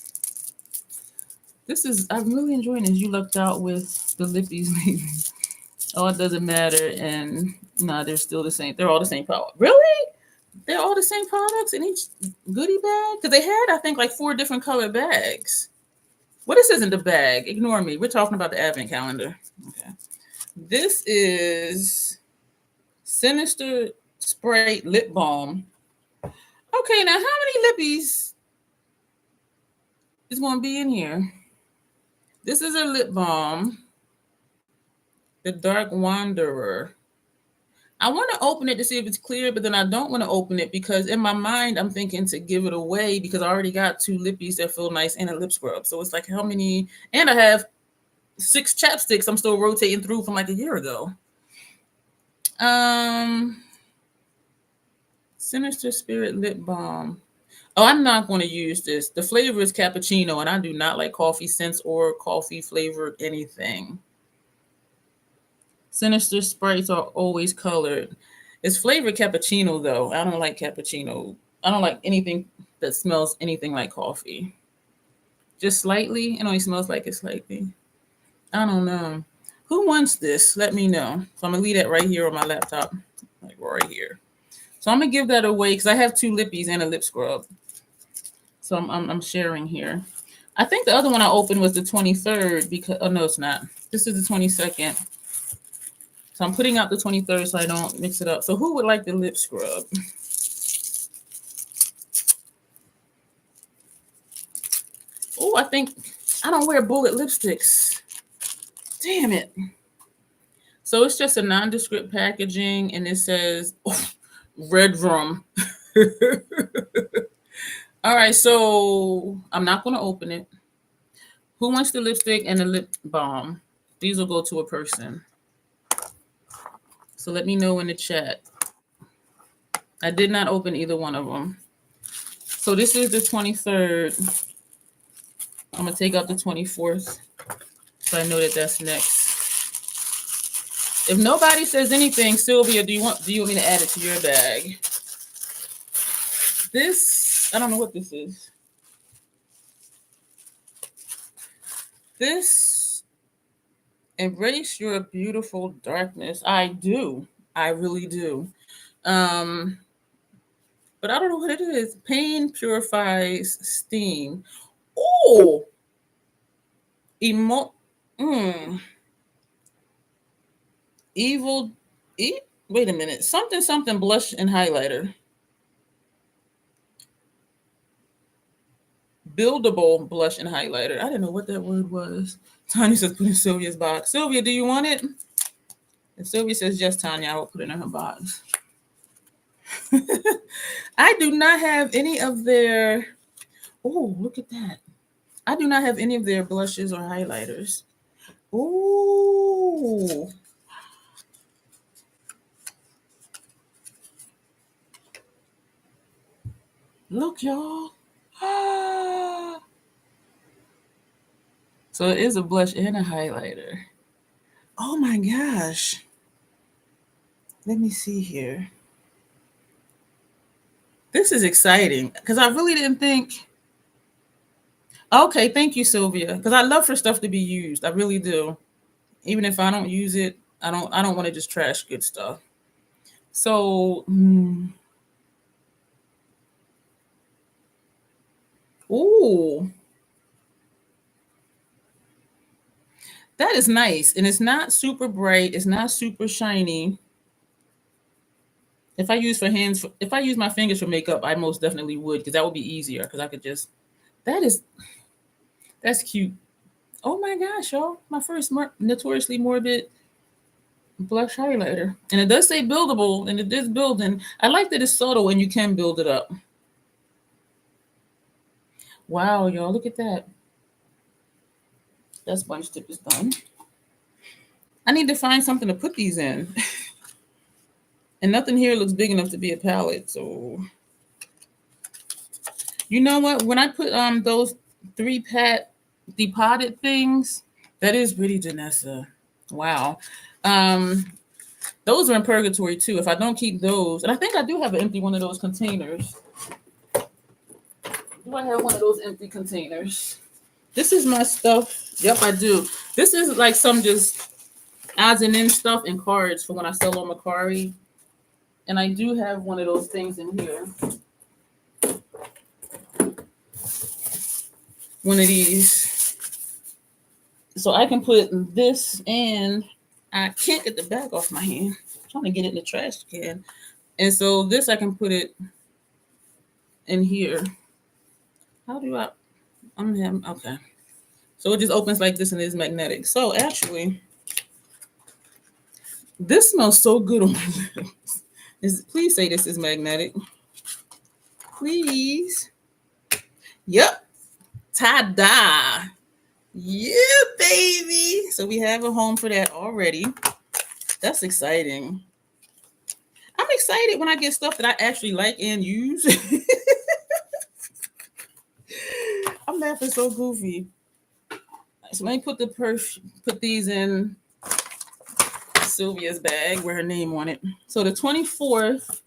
I'm really enjoying this. You lucked out with the lippies lately. Oh, it doesn't matter, and nah, they're still the same. They're all the same product. Really? They're all the same products in each goodie bag? Because they had, I think, like 4 different color bags. Well, this isn't the bag. Ignore me. We're talking about the advent calendar. Okay. This is Sinister Spray Lip Balm. Okay, now how many lippies is going to be in here? This is a lip balm, the Dark Wanderer. I want to open it to see if it's clear, but then I don't want to open it because in my mind, I'm thinking to give it away because I already got 2 lippies that feel nice and a lip scrub. So it's like how many? And I have 6 chapsticks I'm still rotating through from like a year ago. Sinister Spirit Lip Balm. Oh, I'm not going to use this. The flavor is cappuccino, and I do not like coffee scents or coffee flavored anything. Sinister Sprites are always colored. It's flavored cappuccino, though. I don't like cappuccino. I don't like anything that smells anything like coffee. Just slightly. It only smells like it slightly. I don't know. Who wants this? Let me know. So I'm going to leave that right here on my laptop. Like right here. So I'm going to give that away because I have 2 lippies and a lip scrub. So I'm sharing here. I think the other one I opened was the 23rd because, oh no, it's not. This is the 22nd. So I'm putting out the 23rd so I don't mix it up. So who would like the lip scrub? Oh, I don't wear bullet lipsticks. Damn it. So it's just a nondescript packaging and it says red rum. All right, so I'm not going to open it. Who wants the lipstick and the lip balm? These will go to a person. So let me know in the chat. I did not open either one of them. So this is the 23rd. I'm going to take out the 24th. So I know that that's next. If nobody says anything, Sylvia, do you want me to add it to your bag? This, I don't know what this is. This Embrace Your Beautiful Darkness. I do. I really do. But I don't know what it is. Pain Purifies Steam. Oh! Wait a minute. Something blush and highlighter. Buildable blush and highlighter. I didn't know what that word was. Tanya says put in Sylvia's box. Sylvia, do you want it? If Sylvia says yes, Tanya, I will put it in her box. I do not have any of their... Oh, look at that. I do not have any of their blushes or highlighters. Ooh. Look, y'all. Ah. So it is a blush and a highlighter. Oh my gosh. Let me see here. This is exciting because I really didn't think. Okay, thank you, Sylvia. Because I love for stuff to be used. I really do. Even if I don't use it, I don't want to just trash good stuff. So, ooh, that is nice, and it's not super bright. It's not super shiny. If I use my fingers for makeup, I most definitely would because that would be easier. Because I could just. That's cute. Oh my gosh, y'all! My first Notoriously Morbid blush highlighter, and it does say buildable, and it is building. I like that it's subtle and you can build it up. Wow, y'all, look at that. That sponge tip is done. I need to find something to put these in. And nothing here looks big enough to be a palette. So, you know what? When I put those 3-pat depotted things, that is pretty, Janessa. Wow. Those are in purgatory too. If I don't keep those, and I think I do have an empty one of those containers. Do I have one of those empty containers? This is my stuff. Yep, I do. This is like some just odds and ends stuff and cards for when I sell on Macari. And I do have one of those things in here. One of these. So I can put this in. I can't get the bag off my hand. I'm trying to get it in the trash can. And so this I can put it in here. How do I? Okay. So it just opens like this and is magnetic. So actually, this smells so good on my lips. Please say this is magnetic. Please. Yep. Ta-da. Yeah, baby. So we have a home for that already. That's exciting. I'm excited when I get stuff that I actually like and use. I'm laughing so goofy. So let me put these in Sylvia's bag with her name on it. So the 24th.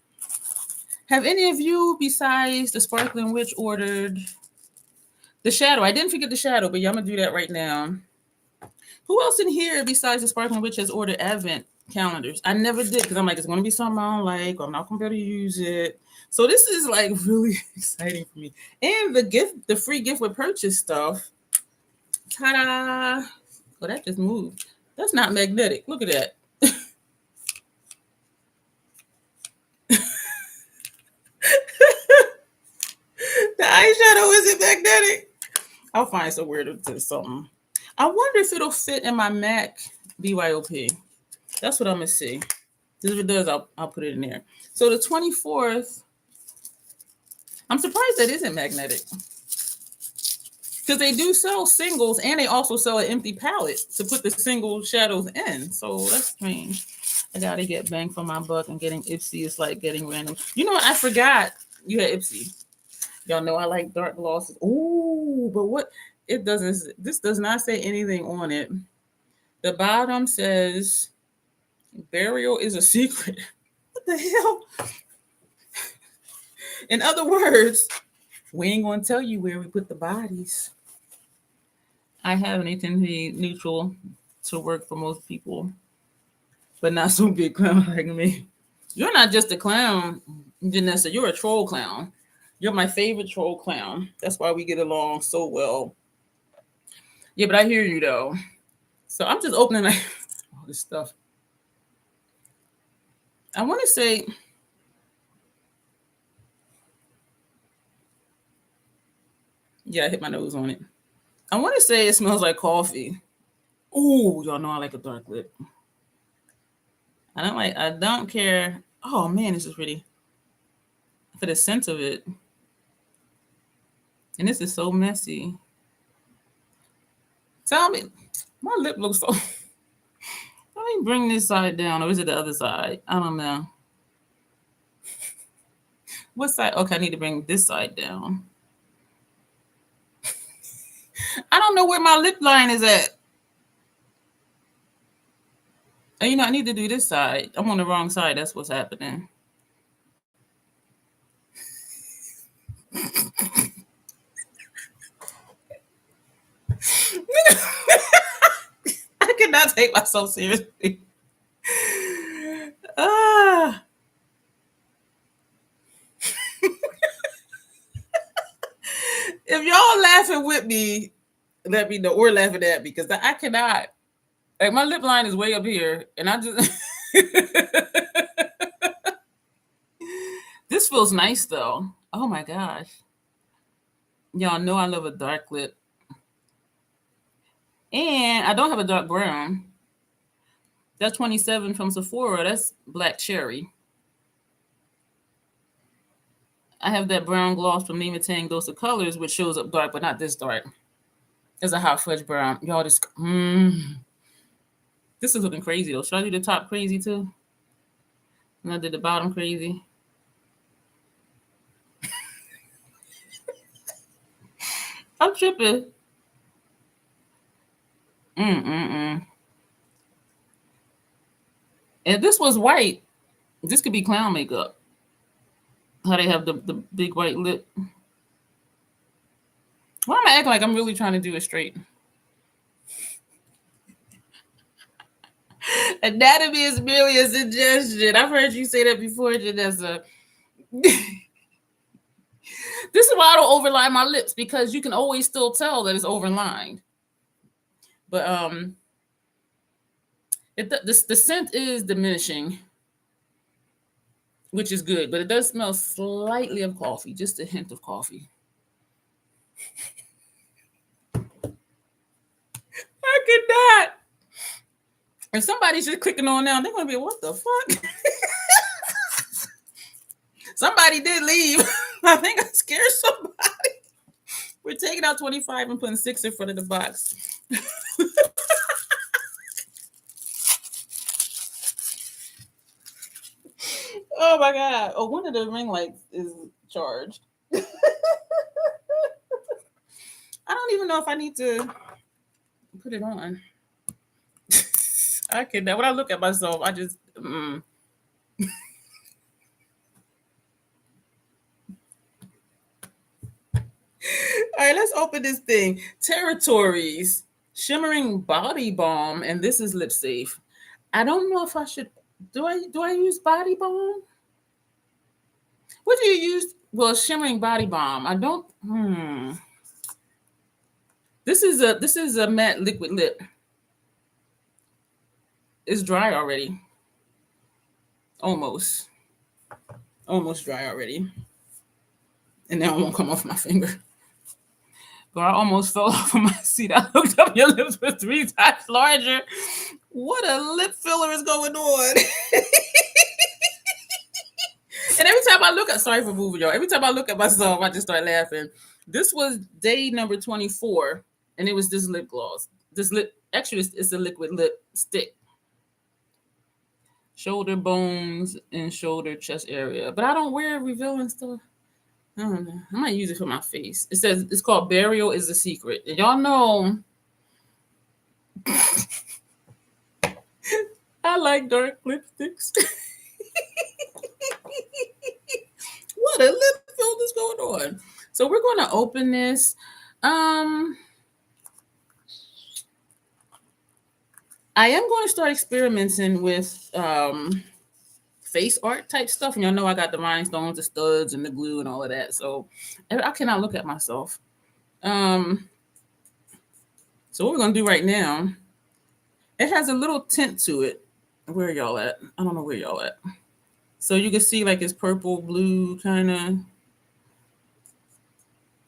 Have any of you, besides the Sparkling Witch, ordered the Shadow? I didn't forget the Shadow, but yeah, I'm gonna do that right now. Who else in here besides the Sparkling Witch has ordered Advent calendars? I never did because I'm like, it's gonna be something I don't like, or I'm not gonna be able to use it. So this is like really exciting for me. And the free gift with purchase stuff. Ta-da! Oh, that just moved. That's not magnetic. Look at that. The eyeshadow isn't magnetic. I'll find somewhere to something. I wonder if it'll fit in my MAC BYOP. That's what I'm gonna see. If it does, I'll put it in there. So the 24th. I'm surprised that isn't magnetic. Because they do sell singles and they also sell an empty palette to put the single shadows in. So that's strange. I gotta get bang for my buck, and getting Ipsy is like getting random. You know what? I forgot you had Ipsy. Y'all know I like dark glosses. Ooh, but what it doesn't, this does not say anything on it. The bottom says burial is a secret. What the hell? In other words, we ain't gonna tell you where we put the bodies. I have anything to be neutral to work for most people, but not so big clown like me. You're not just a clown, Janessa. You're a troll clown. You're my favorite troll clown. That's why we get along so well. Yeah, but I hear you though. So I'm just opening like all this stuff. I want to say, yeah, I hit my nose on it. I want to say it smells like coffee. Ooh, y'all know I like a dark lip. I don't care. Oh man, this is pretty. For the scent of it. And this is so messy. Tell me, my lip looks so. Let me bring this side down, or is it the other side? I don't know. What side? Okay, I need to bring this side down. I don't know where my lip line is at. And, you know, I need to do this side. I'm on the wrong side. That's what's happening. I cannot take myself seriously. If y'all laughing with me, let me know, or laughing at me, because I cannot. Like, my lip line is way up here, and I just. This feels nice though. Oh my gosh. Y'all know I love a dark lip. And I don't have a dark brown. That's 27 from Sephora. That's black cherry. I have that brown gloss from Nima Tang Dose of Colors, which shows up dark, but not this dark. It's a hot fudge brown. Y'all, this this is looking crazy though. Should I do the top crazy too? And I did the bottom crazy. I'm tripping. Mm. If this was white, this could be clown makeup. How they have the big white lip. Why am I acting like I'm really trying to do it straight? Anatomy is merely a suggestion. I've heard you say that before, Janessa. This is why I don't overline my lips, because you can always still tell that it's overlined. But the scent is diminishing, which is good. But it does smell slightly of coffee, just a hint of coffee. I could not. If somebody's just clicking on now, they're gonna be, what the fuck? Somebody did leave. I think I scared somebody. We're taking out 25 and putting 6 in front of the box. Oh my God. Oh, one of the ring lights is charged. I don't even know if I need to put it on. I can. When I look at myself, I just. All right, let's open this thing. Territories, shimmering body balm, and this is lip safe. I don't know if I should. Do I use body balm? What do you use? Well, shimmering body balm. I don't. This is a matte liquid lip. It's dry already. Almost dry already. And now it won't come off my finger. But I almost fell off of my seat. I looked up, your lips were 3 times larger. What a lip filler is going on? And every time I look at, sorry for moving y'all. Every time I look at myself, I just start laughing. This was day number 24, and it was this lip gloss. This lip, actually, it's a liquid lip stick. Shoulder bones and shoulder chest area. But I don't wear revealing stuff. I don't know. I might use it for my face. It says it's called Burial is the Secret. And y'all know I like dark lipsticks. What a lip fill is going on. So we're going to open this. I am going to start experimenting with face art type stuff. And y'all know I got the rhinestones, the studs, and the glue and all of that. So I cannot look at myself. So what we're going to do right now, it has a little tint to it. Where are y'all at? I don't know where y'all at. So you can see like it's purple, blue kind of.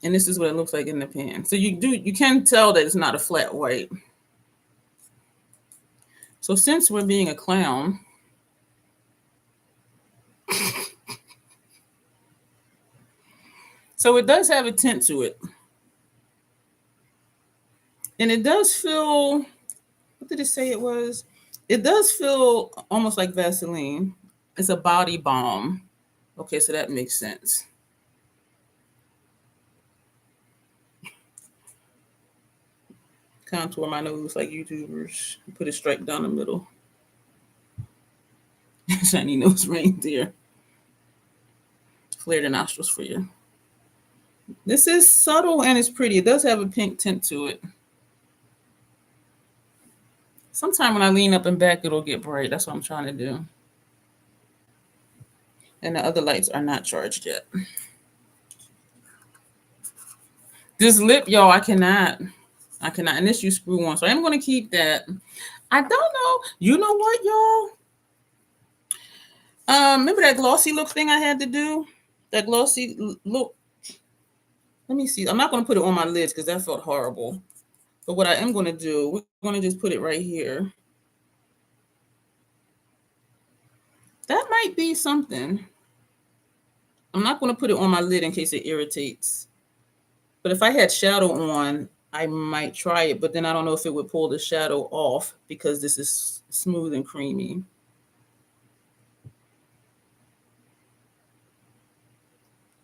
And this is what it looks like in the pan. So you can tell that it's not a flat white. So since we're being a clown, so it does have a tint to it. And it does feel, what did it say it was? It does feel almost like Vaseline. It's a body balm. Okay, so that makes sense. Contour my nose like YouTubers. Put it straight down the middle. Shiny nose reindeer. Flare the nostrils for you. This is subtle and it's pretty. It does have a pink tint to it. Sometime when I lean up and back, it'll get bright. That's what I'm trying to do. And the other lights are not charged yet. This lip, y'all, I cannot. And this you screw on. So I'm going to keep that. I don't know. You know what, y'all? Remember that glossy look thing I had to do? That glossy look. Let me see. I'm not going to put it on my lids because that felt horrible. But what I am going to do, we're going to just put it right here. That might be something. I'm not going to put it on my lid in case it irritates. But if I had shadow on, I might try it, but then I don't know if it would pull the shadow off because this is smooth and creamy.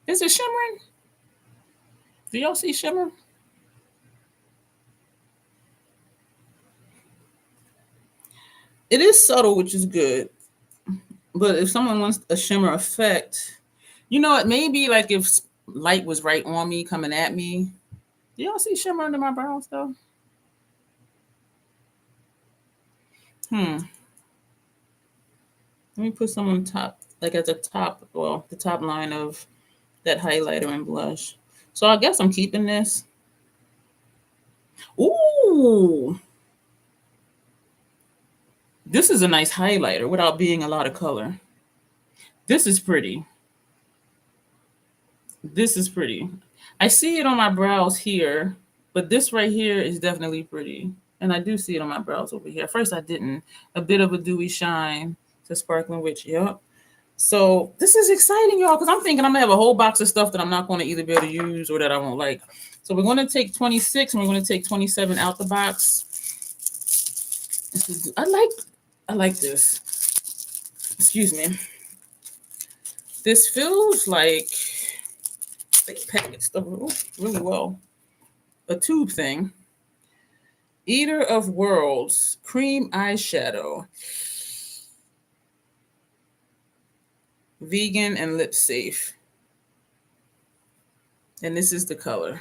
Is it shimmering? Do y'all see shimmer? It is subtle, which is good. But if someone wants a shimmer effect, you know, it may be like if light was right on me, coming at me. Do y'all see shimmer under my brows though? Let me put some on top, like at the top, well, the top line of that highlighter and blush. So I guess I'm keeping this. Ooh, this is a nice highlighter without being a lot of color. This is pretty. This is pretty. I see it on my brows here, but this right here is definitely pretty. And I do see it on my brows over here. At first I didn't. A bit of a dewy shine to Sparkling Witch. Yep. So this is exciting, y'all, because I'm thinking I'm gonna have a whole box of stuff that I'm not going to either be able to use or that I won't like. So we're going to take 26 and we're going to take 27 out the box. I like this. Excuse me. This feels like they packaged stuff really well. A tube thing. Eater of Worlds cream eyeshadow. Vegan and lip safe. And this is the color.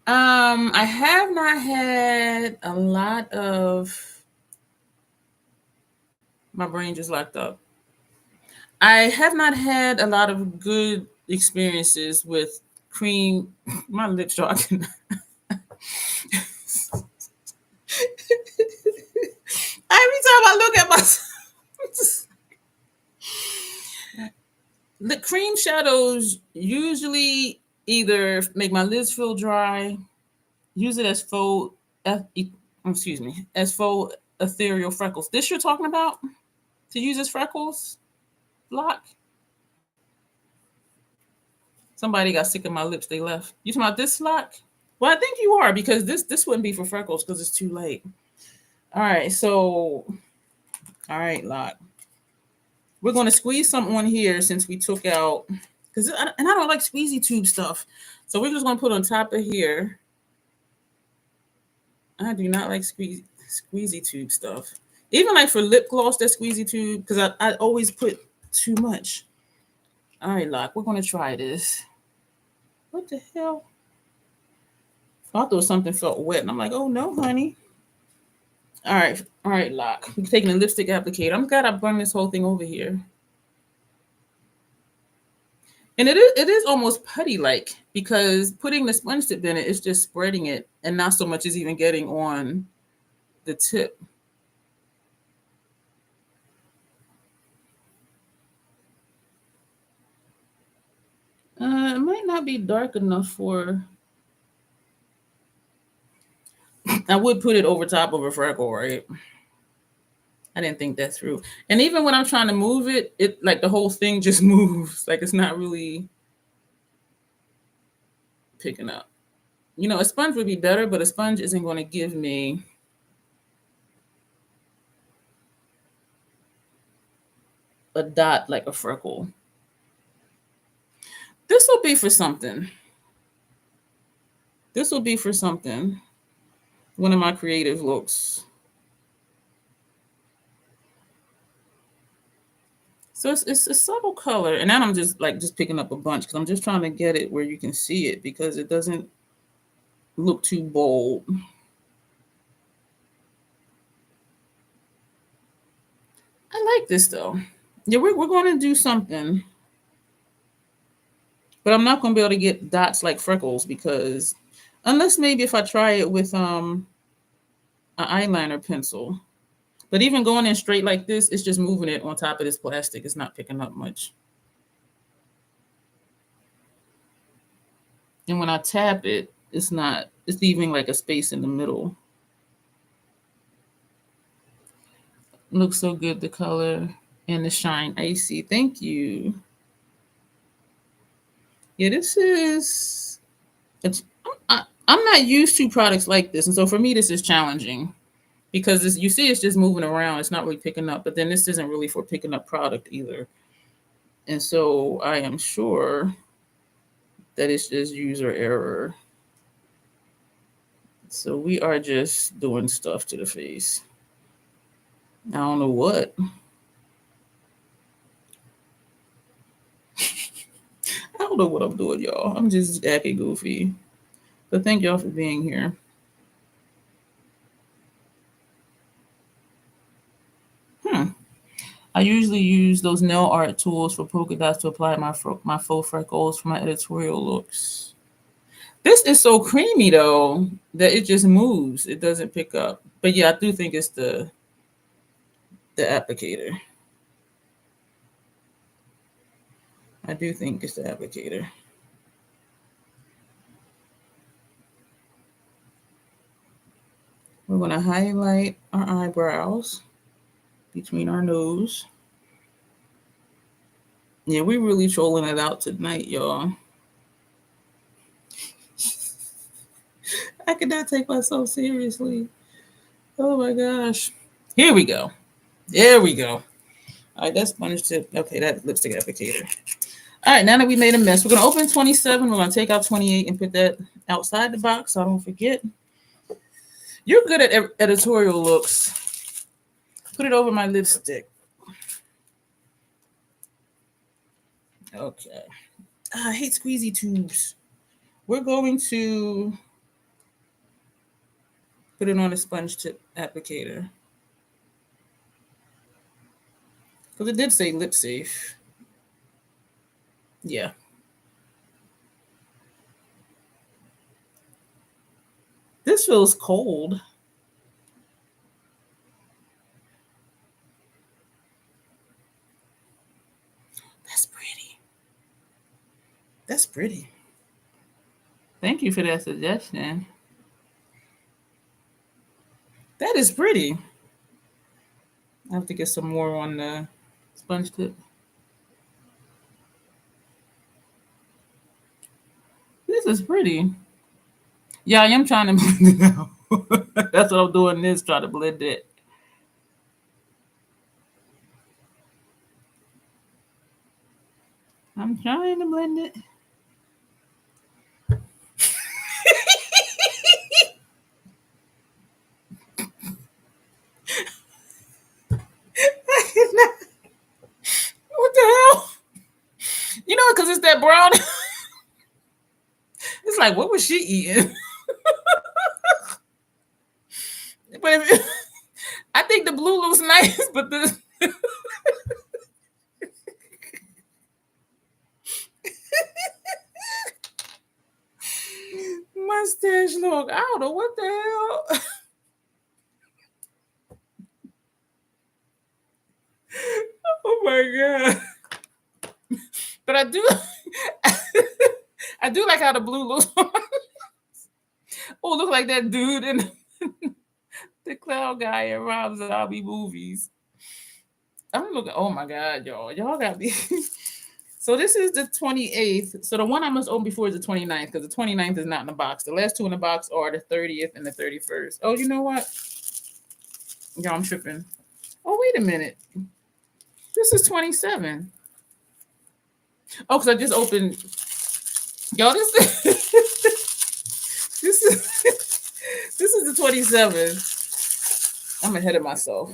I have not had a lot of, my brain just locked up. I have not had a lot of good experiences with cream. My lips are every time I look at myself. The cream shadows usually either make my lids feel dry, use it as faux ethereal freckles. This you're talking about? To use as freckles? Block? Somebody got sick of my lips, they left. You talking about this lock? Well, I think you are, because this wouldn't be for freckles because it's too late. All right, so, all right, lock. We're going to squeeze something on here since we took out, and I don't like squeezy tube stuff. So we're just going to put on top of here. I do not like squeezy tube stuff. Even like for lip gloss, that squeezy tube, because I always put too much. All right, lock, we're going to try this. What the hell? I thought something felt wet, and I'm like, oh no, honey. All right, lock. I'm taking a lipstick applicator. I'm glad I brought this whole thing over here. And it is almost putty-like, because putting the sponge tip in it is just spreading it, and not so much as even getting on the tip. It might not be dark enough for. I would put it over top of a freckle, right? I didn't think that through. And even when I'm trying to move it, like the whole thing just moves. Like it's not really picking up. You know, a sponge would be better, but a sponge isn't going to give me a dot like a freckle. This will be for something. This will be for something. One of my creative looks. So it's a subtle color. And now I'm just picking up a bunch because I'm just trying to get it where you can see it because it doesn't look too bold. I like this though. Yeah, we're going to do something. But I'm not going to be able to get dots like freckles because unless maybe if I try it with an eyeliner pencil. But even going in straight like this, it's just moving it on top of this plastic. It's not picking up much. And when I tap it, it's leaving like a space in the middle. Looks so good, the color and the shine icy. Thank you. Yeah, this is, I'm not used to products like this, and so for me, this is challenging because you see, it's just moving around. It's not really picking up, but then this isn't really for picking up product either. And so I am sure that it's just user error. So we are just doing stuff to the face. I don't know what. I don't know what I'm doing, y'all. I'm just acting goofy. But thank y'all for being here. I usually use those nail art tools for polka dots to apply my faux freckles for my editorial looks. This is so creamy though that it just moves. It doesn't pick up. But yeah, I do think it's the applicator. I do think it's the applicator. We're gonna highlight our eyebrows between our nose. Yeah, we really trolling it out tonight, y'all. I cannot take myself seriously. Oh my gosh. Here we go. There we go. All right, that's sponge tip. Okay, that lipstick applicator. All right, now that we made a mess, we're gonna open 27. We're gonna take out 28 and put that outside the box so I don't forget. You're good at editorial looks. Put it over my lipstick. Okay. I hate squeezy tubes. We're going to put it on a sponge tip applicator. Because it did say lip safe. Yeah. This feels cold. That's pretty. That's pretty. Thank you for that suggestion. That is pretty. I have to get some more on the sponge tip. This is pretty. Yeah, I am trying to blend it out. That's what I'm doing this, try to blend it. I'm trying to blend it. What the hell? You know, because it's that brown. It's like, what was she eating? But if, I think the blue looks nice, but the mustache look, I don't know what the hell. Oh my god! But I do, I do like how the blue looks. Oh, look like that dude in the clown guy in Rob Zombie movies. I'm looking. Oh my god, y'all got me. So this is the 28th. So the one I must open before is the 29th because the 29th is not in the box. The last two in the box are the 30th and the 31st. Oh, you know what? Y'all, I'm tripping. Oh, wait a minute. This is 27. Oh, because I just opened. Y'all, this is this is this is the 27th. I'm ahead of myself.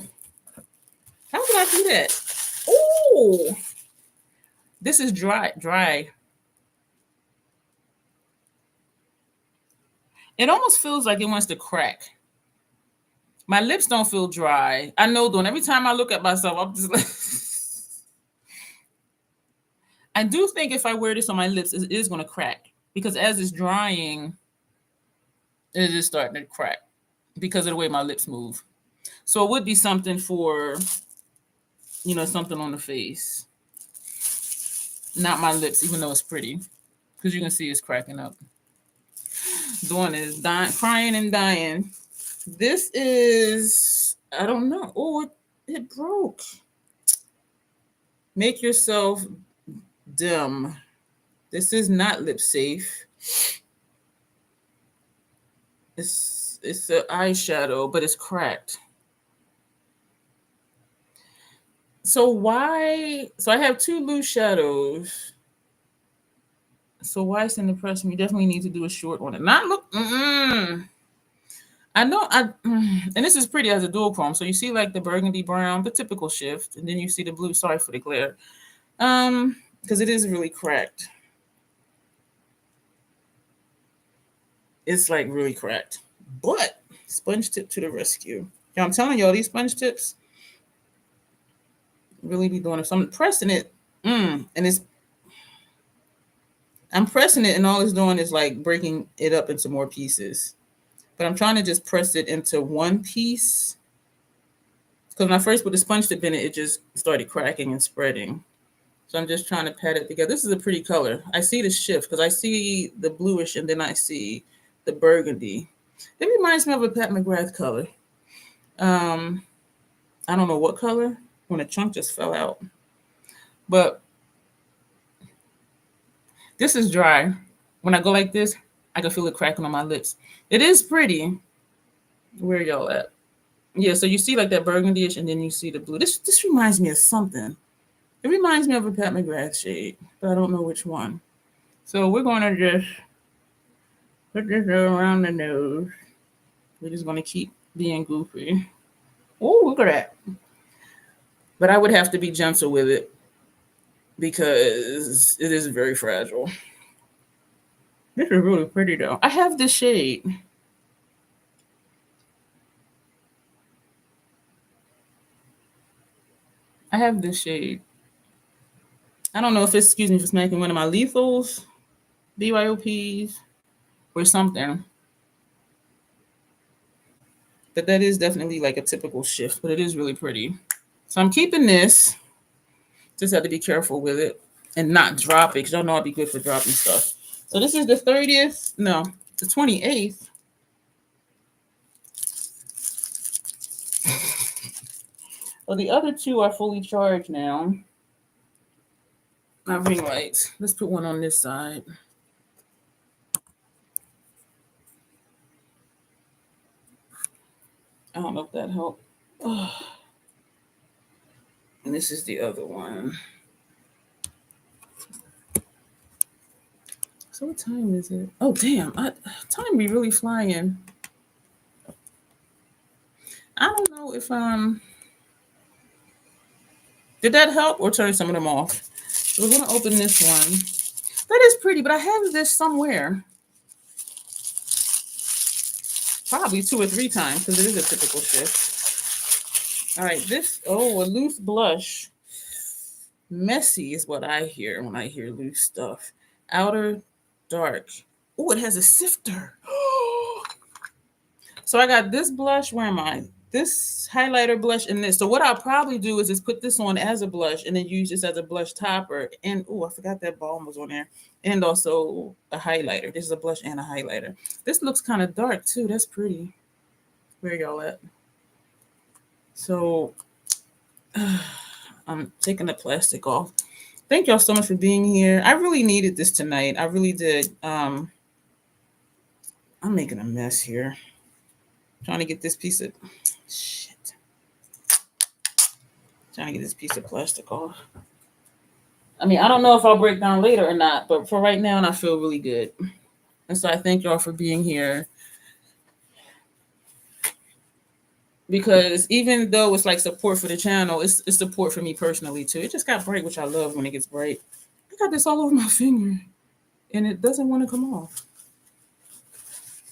How did I do that? Oh, this is dry. It almost feels like it wants to crack. My lips don't feel dry. I know, though. Every time I look at myself, I'm just like. I do think if I wear this on my lips, it is going to crack because as it's drying, it is starting to crack because of the way my lips move. So it would be something for, something on the face, not my lips, even though it's pretty, because you can see it's cracking up. Dawn is dying, crying and dying. This is, I don't know. Oh, it broke. Make yourself dim. This is not lip safe. It's an eyeshadow, but it's cracked. So I have 2 loose shadows. So why send the press? You definitely need to do a short one. And not look. I know. And this is pretty as a dual chrome. So you see like the burgundy brown, the typical shift, and then you see the blue. Sorry for the glare. Because it is really cracked. It's like really cracked. But sponge tip to the rescue. Yeah, I'm telling y'all, these sponge tips really be doing it. So I'm pressing it, and I'm pressing it, and all it's doing is like breaking it up into more pieces. But I'm trying to just press it into one piece. Because when I first put the sponge tip in it, it just started cracking and spreading. So I'm just trying to pat it together. This is a pretty color. I see the shift because I see the bluish and then I see the burgundy. It reminds me of a Pat McGrath color. I don't know what color when a chunk just fell out. But this is dry. When I go like this, I can feel it cracking on my lips. It is pretty. Where y'all at? Yeah, so you see like that burgundy-ish and then you see the blue. This reminds me of something. It reminds me of a Pat McGrath shade, but I don't know which one. So we're going to just put this around the nose. We're just going to keep being goofy. Oh, look at that. But I would have to be gentle with it because it is very fragile. This is really pretty though. I have this shade. I have this shade. I don't know if it's, excuse me for smacking one of my lethals, BYOPs, or something. But that is definitely like a typical shift, but it is really pretty. So I'm keeping this. Just have to be careful with it and not drop it because y'all know I'd be good for dropping stuff. So this is the 30th. No, the 28th. Well, the other 2 are fully charged now. My ring lights. Let's put one on this side. I don't know if that helped. Oh. And this is the other one. So what time is it? Oh, damn. Time be really flying. I don't know if did that help or turn some of them off? So we're gonna open this one. That is pretty, but I have this somewhere. Probably 2 or 3 times because it is a typical shift. All right, a loose blush. Messy is what I hear when I hear loose stuff. Outer dark. Oh, it has a sifter. So I got this blush. Where am I? This highlighter blush and this. So what I'll probably do is just put this on as a blush and then use this as a blush topper. And I forgot that balm was on there. And also a highlighter. This is a blush and a highlighter. This looks kind of dark too. That's pretty. Where y'all at? So I'm taking the plastic off. Thank y'all so much for being here. I really needed this tonight. I really did. I'm making a mess here. Trying to get this piece of shit. Trying to get this piece of plastic off. I mean, I don't know if I'll break down later or not, but for right now, I feel really good. And so I thank y'all for being here. Because even though it's like support for the channel, it's support for me personally too. It just got bright, which I love when it gets bright. I got this all over my finger and it doesn't want to come off.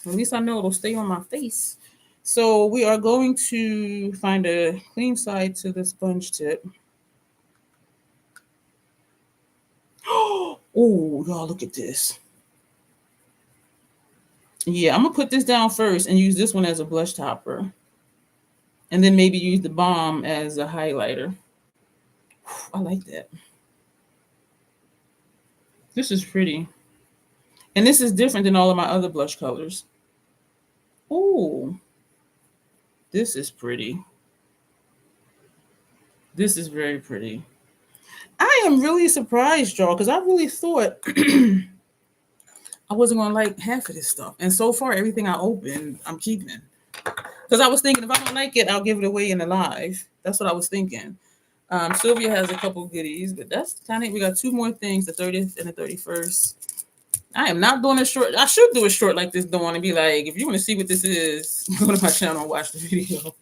At least I know it'll stay on my face. So we are going to find a clean side to the sponge tip. Oh, y'all, look at this. Yeah, I'm going to put this down first and use this one as a blush topper. And then maybe use the balm as a highlighter. I like that. This is pretty. And this is different than all of my other blush colors. Oh, this is pretty. This is very pretty. I am really surprised, y'all, because I really thought I wasn't gonna like half of this stuff. And so far, everything I opened, I'm keeping. Because I was thinking if I don't like it, I'll give it away in the live. That's what I was thinking. Sylvia has a couple goodies, but that's kind of, we got two more things, the 30th and the 31st. I am not doing a short. I should do a short like this, Dawn, and be like, if you want to see what this is, go to my channel and watch the video.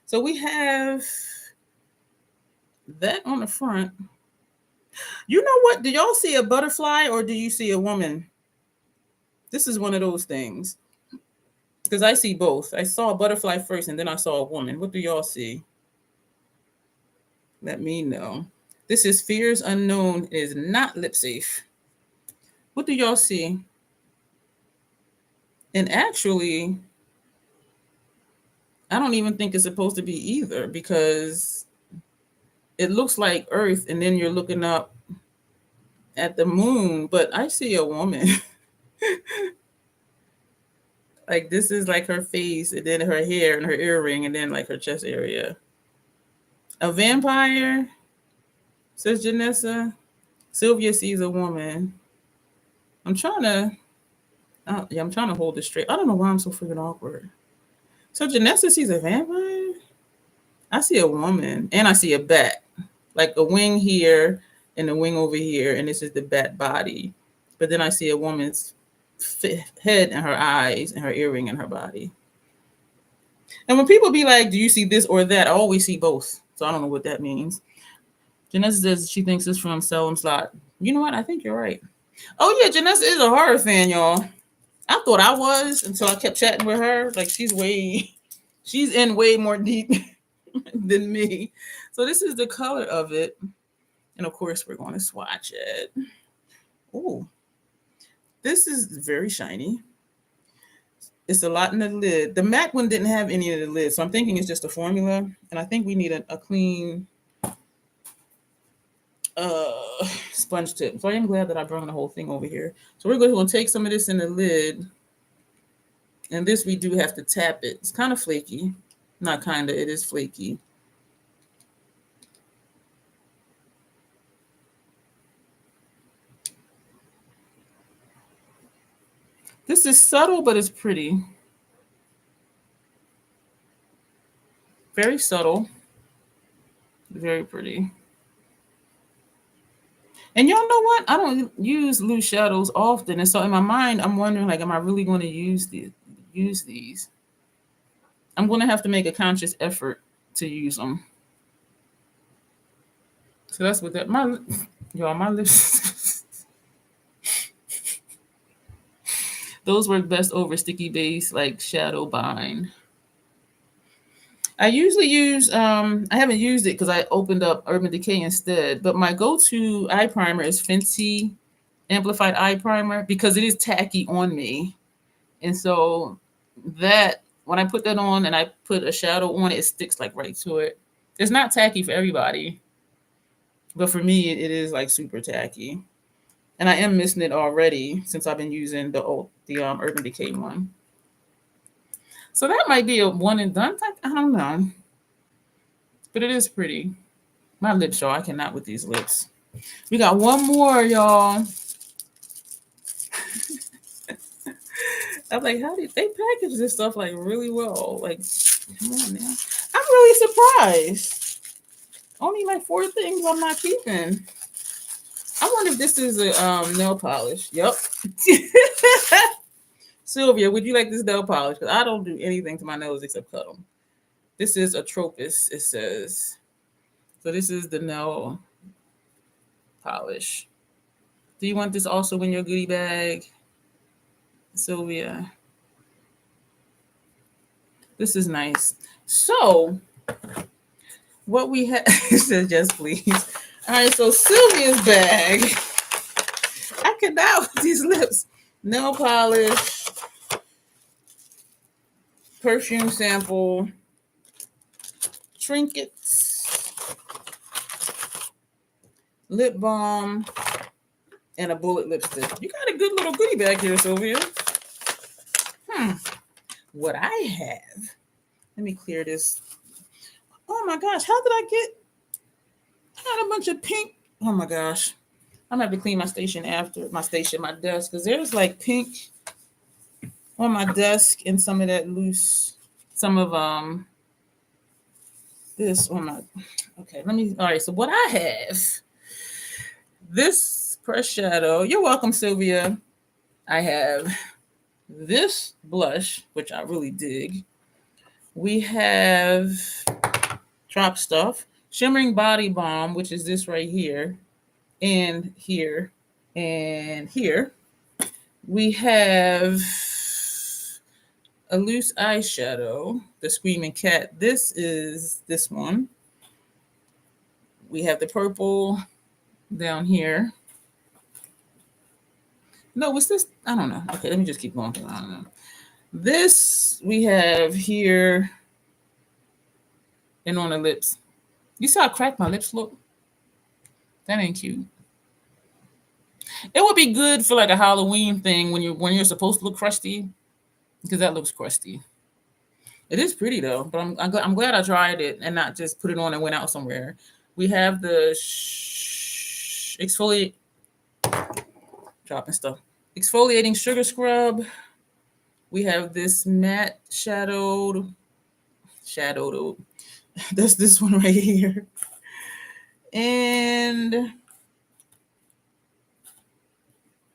So we have that on the front. You know what? Do y'all see a butterfly or do you see a woman? This is one of those things. Because I see both. I saw a butterfly first and then I saw a woman. What do y'all see? Let me know. This is Fears Unknown. It is not lip safe. What do y'all see? And actually, I don't even think it's supposed to be either because it looks like Earth and then you're looking up at the moon, but I see a woman. Like this is like her face and then her hair and her earring and then like her chest area. A vampire, says Janessa. Sylvia sees a woman. I'm trying to hold this straight. I don't know why I'm so freaking awkward. So Janessa sees a vampire? I see a woman and I see a bat. Like a wing here and a wing over here, and this is the bat body. But then I see a woman's head and her eyes and her earring and her body. And when people be like, do you see this or that? I always see both. So I don't know what that means. Janessa says she thinks it's from Selim's Lot. You know what? I think you're right. Oh yeah, Janessa is a horror fan, y'all. I thought I was until I kept chatting with her. Like she's in way more deep than me. So this is the color of it. And of course, we're going to swatch it. Oh, this is very shiny. It's a lot in the lid. The MAC one didn't have any of the lid, so I'm thinking it's just a formula. And I think we need a clean sponge tip. So I am glad that I brought the whole thing over here. So we're going to take some of this in the lid. And this, we do have to tap it. It's kind of flaky. Not kind of, it is flaky. This is subtle, but it's pretty. Very subtle. Very pretty. And y'all know what? I don't use loose shadows often. And so in my mind, I'm wondering, like, am I really going to use these? I'm going to have to make a conscious effort to use them. So that's what that, my lips. Those work best over sticky base like Shadow Bind. I usually use, I haven't used it because I opened up Urban Decay instead, but my go-to eye primer is Fenty Amplified Eye Primer because it is tacky on me. And so that, when I put that on and I put a shadow on it, it sticks like right to it. It's not tacky for everybody, but for me, it is like super tacky. And I am missing it already since I've been using the Urban Decay one. So that might be a one and done type. I don't know. But it is pretty. My lips, y'all. I cannot with these lips. We got one more, y'all. I'm like, how did they package this stuff like really well? Like, come on now. I'm really surprised. Only like 4 things I'm not keeping. I wonder if this is a nail polish. Yep. Sylvia, would you like this nail polish? Because I don't do anything to my nails except cut them. This is a Tropis, it says. So this is the nail polish. Do you want this also in your goodie bag, Sylvia? This is nice. So what we have says yes, please. All right, so Sylvia's bag. I cannot with these lips. Nail polish, perfume sample, trinkets, lip balm, and a bullet lipstick. You got a good little goodie bag here, Sylvia. What I have. Let me clear this. Oh my gosh, how did I got a bunch of pink? Oh my gosh. I'm gonna have to clean my station after my desk, because there's like pink on my desk and some of that loose, some of this on my. Okay, let me. All right, so what I have, this press shadow. You're welcome, Sylvia. I have this blush, which I really dig. We have Drop Stuff, Shimmering Body Balm, which is this right here, and here, and here. We have a loose eyeshadow, the Screaming Cat. This is this one. We have the purple down here. No, what's this? I don't know. Okay, let me just keep going. I don't know. This we have here and on the lips. You see how cracked my lips look? That ain't cute. It would be good for like a Halloween thing when you're supposed to look crusty, because that looks crusty. It is pretty though, but I'm glad I tried it and not just put it on and went out somewhere. We have the exfoliate, dropping stuff, exfoliating sugar scrub. We have this matte shadowed. That's this one right here. And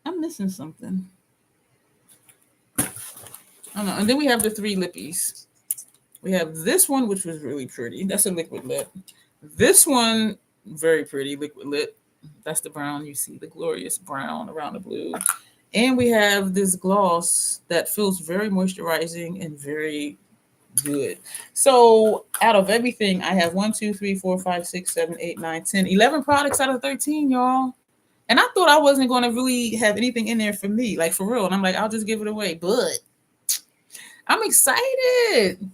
I'm missing something. I don't know. And then we have the 3 lippies. We have this one, which was really pretty. That's a liquid lip. This one, very pretty liquid lip. That's the brown. You see the glorious brown around the blue. And we have this gloss that feels very moisturizing and very good. So out of everything, I have 1, 2, 3, 4, 5, 6, 7, 8, 9, 10, 11 products out of 13, y'all. And I thought I wasn't going to really have anything in there for me, like for real. And I'm like, I'll just give it away. But I'm excited.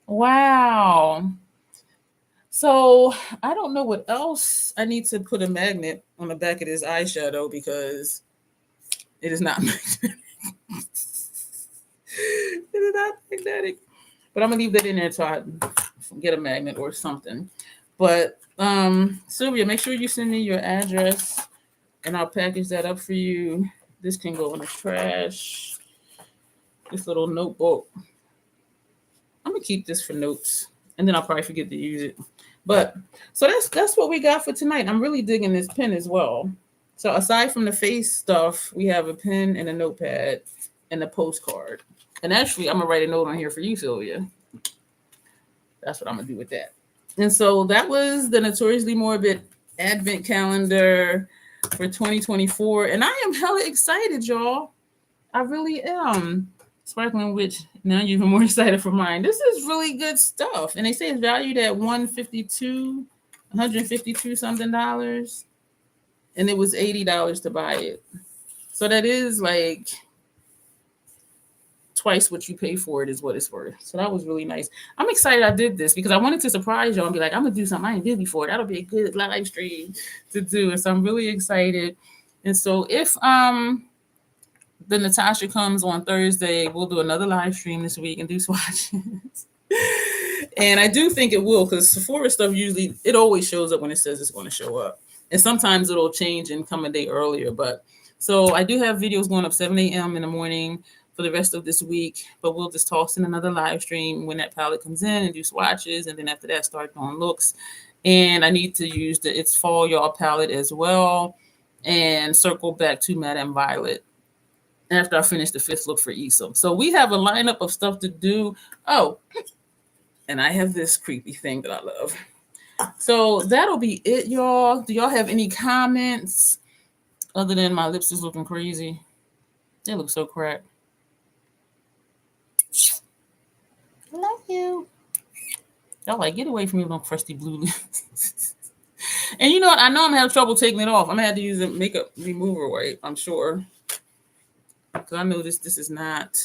Wow. So I don't know what else. I need to put a magnet on the back of this eyeshadow because it is not magnetic. It is not magnetic. But I'm gonna leave that in there until I get a magnet or something. But Sylvia, make sure you send me your address and I'll package that up for you. This can go in the trash. This little notebook. I'm gonna keep this for notes, and then I'll probably forget to use it. But so that's what we got for tonight. I'm really digging this pen as well. So aside from the face stuff, we have a pen and a notepad and a postcard. And actually, I'm gonna write a note on here for you, Sylvia. That's what I'm gonna do with that. And so that was the Notoriously Morbid Advent Calendar for 2024. And I am hella excited, y'all. I really am. Sparkling Witch, now you're even more excited for mine. This is really good stuff. And they say it's valued at $152 something dollars. And it was $80 to buy it. So that is like twice what you pay for it is what it's worth. So that was really nice. I'm excited I did this because I wanted to surprise y'all and be like, I'm gonna do something I ain't did before. That'll be a good live stream to do. And so I'm really excited. And so if the Natasha comes on Thursday, we'll do another live stream this week and do swatches. And I do think it will, because Sephora stuff usually, it always shows up when it says it's going to show up. And sometimes it'll change and come a day earlier. But so I do have videos going up 7 a.m. in the morning for the rest of this week. But we'll just toss in another live stream when that palette comes in and do swatches. And then after that, start doing looks. And I need to use the It's Fall Y'all palette as well and circle back to Madame Violet after I finish the 5th look for Issa. So we have a lineup of stuff to do. Oh, and I have this creepy thing that I love. So that'll be it, y'all. Do y'all have any comments other than my lips is looking crazy? They look so cracked. I love you. Y'all like, get away from me with them crusty blue lips. And you know what? I know I'm gonna have trouble taking it off. I'm gonna have to use a makeup remover wipe, I'm sure. Because I know this is not.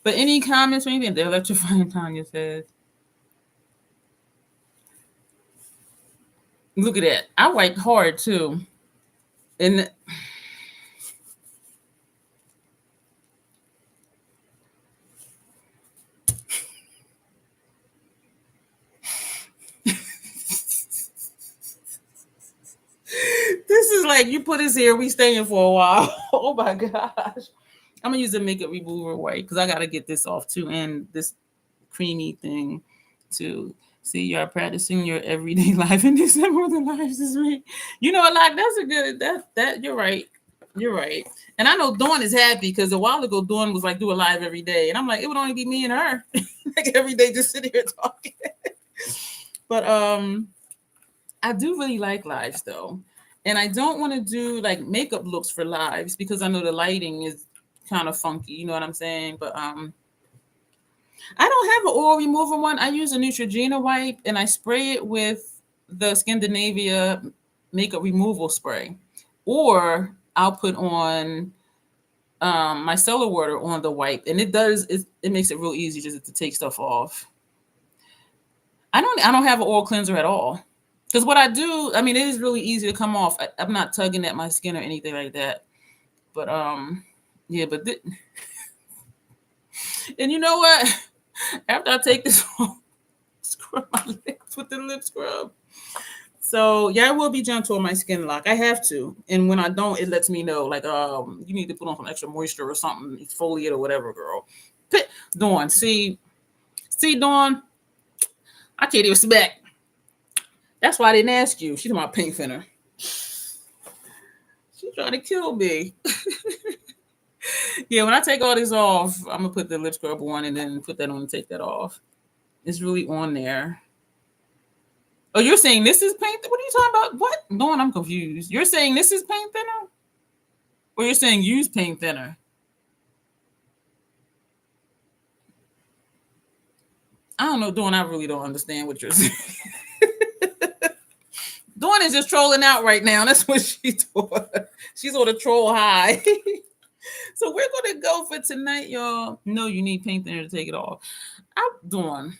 But any comments or anything? They're electrifying, Tanya says. Look at that. I wiped hard too. And this is like like, you put us here, we staying for a while. Oh my gosh. I'm gonna use the makeup remover wipe because I gotta get this off too, and this creamy thing too. See, you're practicing your everyday life in December. The lives this week. You know, like that's a good that you're right. You're right. And I know Dawn is happy because a while ago Dawn was like do a live every day. And I'm like, it would only be me and her. Like every day just sitting here talking. But I do really like lives though. And I don't want to do like makeup looks for lives because I know the lighting is kind of funky, you know what I'm saying? But I don't have an oil remover one. I use a Neutrogena wipe and I spray it with the Scandinavia makeup removal spray. Or I'll put on my cellar water on the wipe, and it makes it real easy just to take stuff off. I don't have an oil cleanser at all. Because what I do, I mean, it is really easy to come off. I'm not tugging at my skin or anything like that. But yeah, but and you know what? After I take this off, scrub my lips with the lip scrub. So yeah, I will be gentle on my skin lock. I have to, and when I don't, it lets me know like you need to put on some extra moisture or something, exfoliate or whatever, girl. Dawn, see, Dawn, I can't even smack. That's why I didn't ask you. She's my paint thinner. She's trying to kill me. Yeah, when I take all this off, I'm gonna put the lip scrub on and then put that on and take that off. It's really on there. Oh, you're saying this is paint? What are you talking about? What? Dawn, I'm confused. You're saying this is paint thinner? Or you're saying use paint thinner? I don't know, Dawn. I really don't understand what you're saying. Dawn is just trolling out right now. That's what she's doing. She's on a troll high. So we're going to go for tonight, y'all. No, you need paint thinner to take it off. Dawn.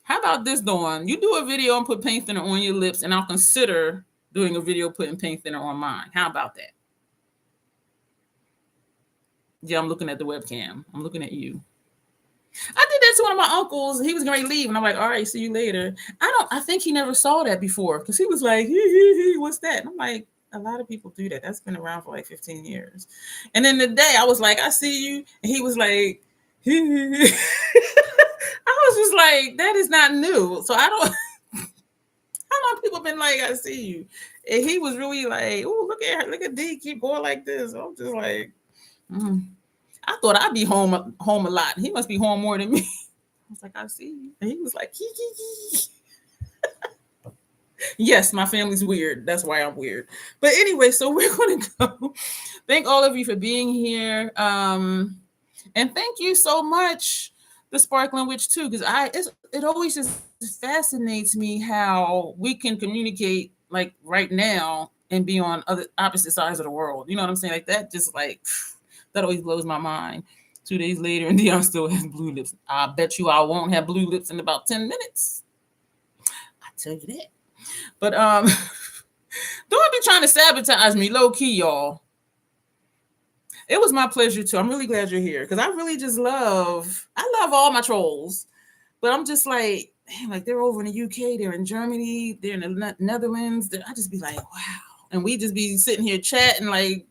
How about this, Dawn? You do a video and put paint thinner on your lips, and I'll consider doing a video putting paint thinner on mine. How about that? Yeah, I'm looking at the webcam. I'm looking at you. I did that to one of my uncles. He was going to leave, and I'm like, all right, see you later. I think he never saw that before because he was like, what's that? And I'm like, a lot of people do that. That's been around for like 15 years. And then the day I was like, I see you. And he was like, I was just like, that is not new. So I don't, how long people been like, I see you. And he was really like, oh, look at her. Look at D keep going like this. I'm just like, I thought I'd be home a lot. He must be home more than me. I was like, I see you. And he was like, Yes, my family's weird. That's why I'm weird. But anyway, so we're going to go. Thank all of you for being here. And thank you so much, the Sparkling Witch, too, because it always just fascinates me how we can communicate like right now and be on opposite sides of the world. You know what I'm saying? Like that just like, that always blows my mind. 2 days later, and Dion still has blue lips. I bet you I won't have blue lips in about 10 minutes. I tell you that. But don't be trying to sabotage me, low key, y'all. It was my pleasure too. I'm really glad you're here because I really just love all my trolls. But I'm just like, damn, like they're over in the UK, they're in Germany, they're in the Netherlands. I just be like, wow. And we just be sitting here chatting like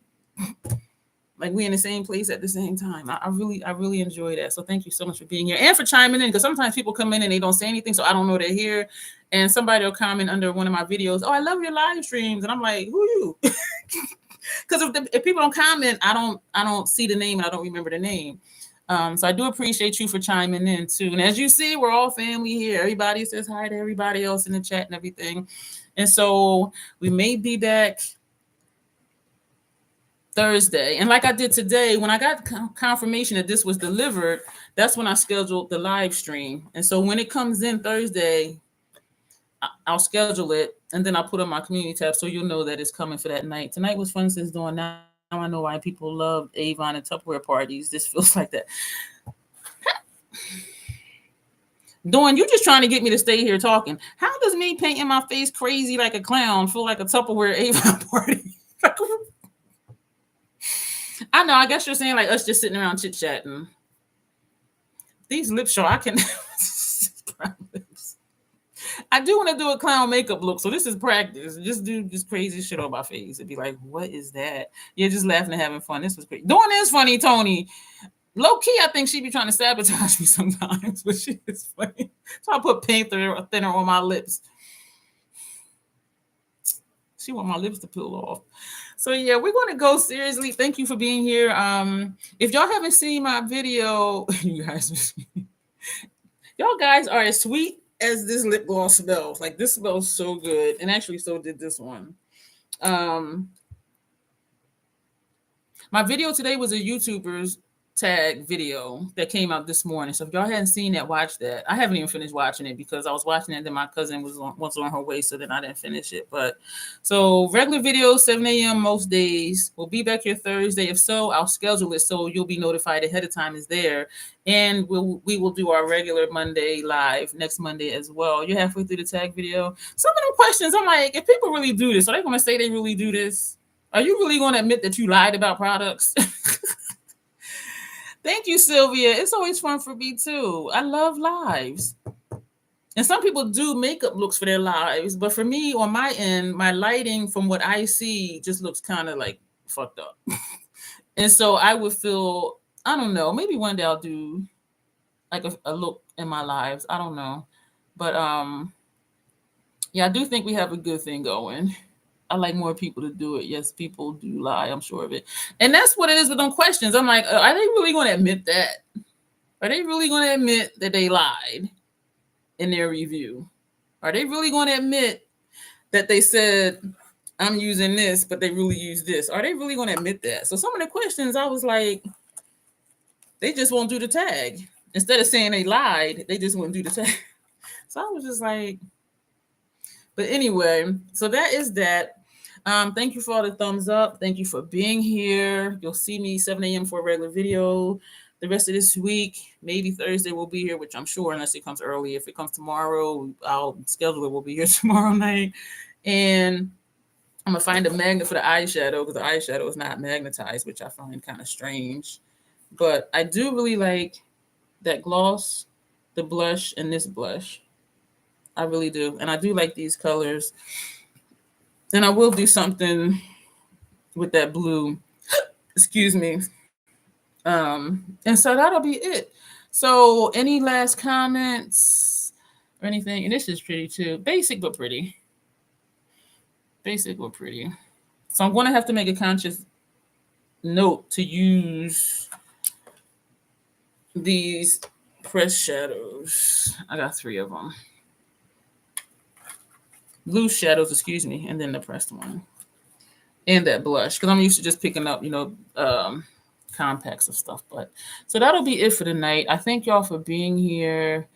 we in the same place at the same time. I really enjoy that. So thank you so much for being here and for chiming in because sometimes people come in and they don't say anything, so I don't know they're here. And somebody will comment under one of my videos, oh, I love your live streams. And I'm like, who are you? Because if people don't comment, I don't see the name and I don't remember the name. So I do appreciate you for chiming in too. And as you see, we're all family here. Everybody says hi to everybody else in the chat and everything. And so we may be back Thursday. And like I did today, when I got confirmation that this was delivered, that's when I scheduled the live stream. And so when it comes in Thursday, I'll schedule it and then I'll put on my community tab so you'll know that it's coming for that night. Tonight was fun since Dawn. Now I know why people love Avon and Tupperware parties. This feels like that. Dawn, you just trying to get me to stay here talking. How does me painting my face crazy like a clown feel like a Tupperware Avon party? I know, I guess you're saying like us just sitting around chit-chatting. These lips show, I can... I do want to do a clown makeup look, so this is practice. Just do just crazy shit on my face. It'd be like, what is that? You're just laughing and having fun. This was crazy. Dawn is funny, Tony. Low key, I think she be trying to sabotage me sometimes, but she is funny. So I put paint thinner on my lips. She want my lips to peel off. So yeah, we're going to go seriously. Thank you for being here. If y'all haven't seen my video, you guys, y'all guys are as sweet as this lip gloss smells. Like this smells so good, and actually, so did this one. My video today was a YouTuber's tag video that came out this morning. So if y'all hadn't seen that, watch that. I haven't even finished watching it because I was watching it and then my cousin was on her way, so then I didn't finish it. But so regular video, 7 a.m. most days. We'll be back here Thursday. If so, I'll schedule it so you'll be notified ahead of time is there. And we will do our regular Monday live next Monday as well. You're halfway through the tag video. Some of them questions, I'm like, if people really do this, are they going to say they really do this? Are you really going to admit that you lied about products? Thank you, Sylvia. It's always fun for me, too. I love lives. And some people do makeup looks for their lives. But for me, on my end, my lighting from what I see just looks kind of like fucked up. And so I would feel, I don't know, maybe one day I'll do like a look in my lives. I don't know. But yeah, I do think we have a good thing going. I like more people to do it. Yes, people do lie. I'm sure of it. And that's what it is with them questions. I'm like, are they really going to admit that? Are they really going to admit that they lied in their review? Are they really going to admit that they said, I'm using this, but they really use this? Are they really going to admit that? So some of the questions, I was like, they just won't do the tag. Instead of saying they lied, they just wouldn't do the tag. So I was just like, but anyway, so that is that. Thank you for all the thumbs up. Thank you for being here. You'll see me 7 a.m. for a regular video. The rest of this week, maybe Thursday we'll be here, which I'm sure, unless it comes early. If it comes tomorrow, I'll schedule it. We'll be here tomorrow night. And I'm going to find a magnet for the eyeshadow because the eyeshadow is not magnetized, which I find kind of strange. But I do really like that gloss, the blush, and this blush. I really do. And I do like these colors. And I will do something with that blue. Excuse me. And so that'll be it. So any last comments or anything? And this is pretty too. Basic but pretty. Basic but pretty. So I'm going to have to make a conscious note to use these press shadows. I got 3 of them. Loose shadows, excuse me, and then the pressed one. And that blush, because I'm used to just picking up, compacts of stuff. But so that'll be it for the night. I thank y'all for being here.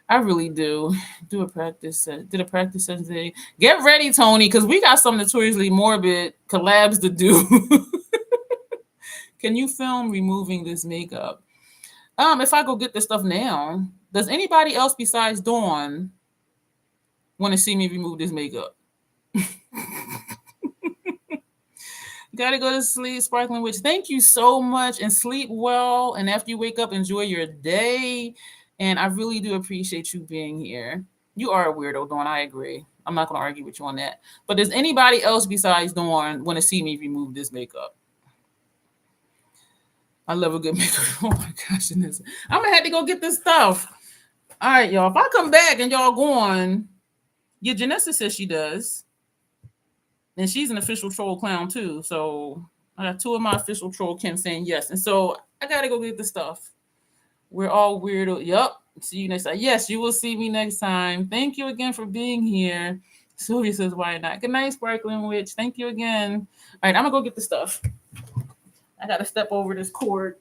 I really do. Did a practice session today. Get ready, Tony, because we got some Notoriously Morbid collabs to do. Can you film removing this makeup? If I go get this stuff now, does anybody else besides Dawn want to see me remove this makeup? Gotta go to sleep, Sparkling Witch. Thank you so much, and sleep well. And after you wake up, enjoy your day. And I really do appreciate you being here. You are a weirdo, Dawn. I agree. I'm not going to argue with you on that. But does anybody else besides Dawn want to see me remove this makeup? I love a good makeup. Oh my gosh. I'm going to have to go get this stuff. All right, y'all. If I come back and y'all going, yeah, Janessa says she does. And she's an official troll clown too. So I got 2 of my official troll Kim saying yes. And so I got to go get the stuff. We're all weirdo. Yup. See you next time. Yes, you will see me next time. Thank you again for being here. Sylvia says, why not? Good night, Sparkling Witch. Thank you again. All right, I'm going to go get the stuff. I got to step over this cord.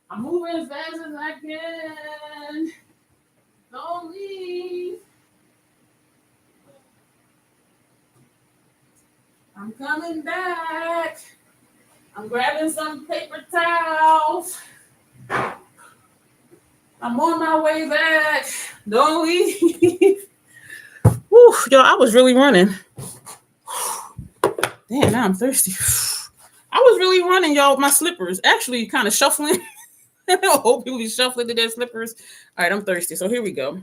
I'm moving as fast as I can. Don't leave. I'm coming back. I'm grabbing some paper towels. I'm on my way back. Don't leave. Whew, yo, I was really running. Damn, now I'm thirsty. I was really running, y'all, with my slippers. Actually, kind of shuffling. I hope people be shuffling to their slippers. All right, I'm thirsty. So here we go.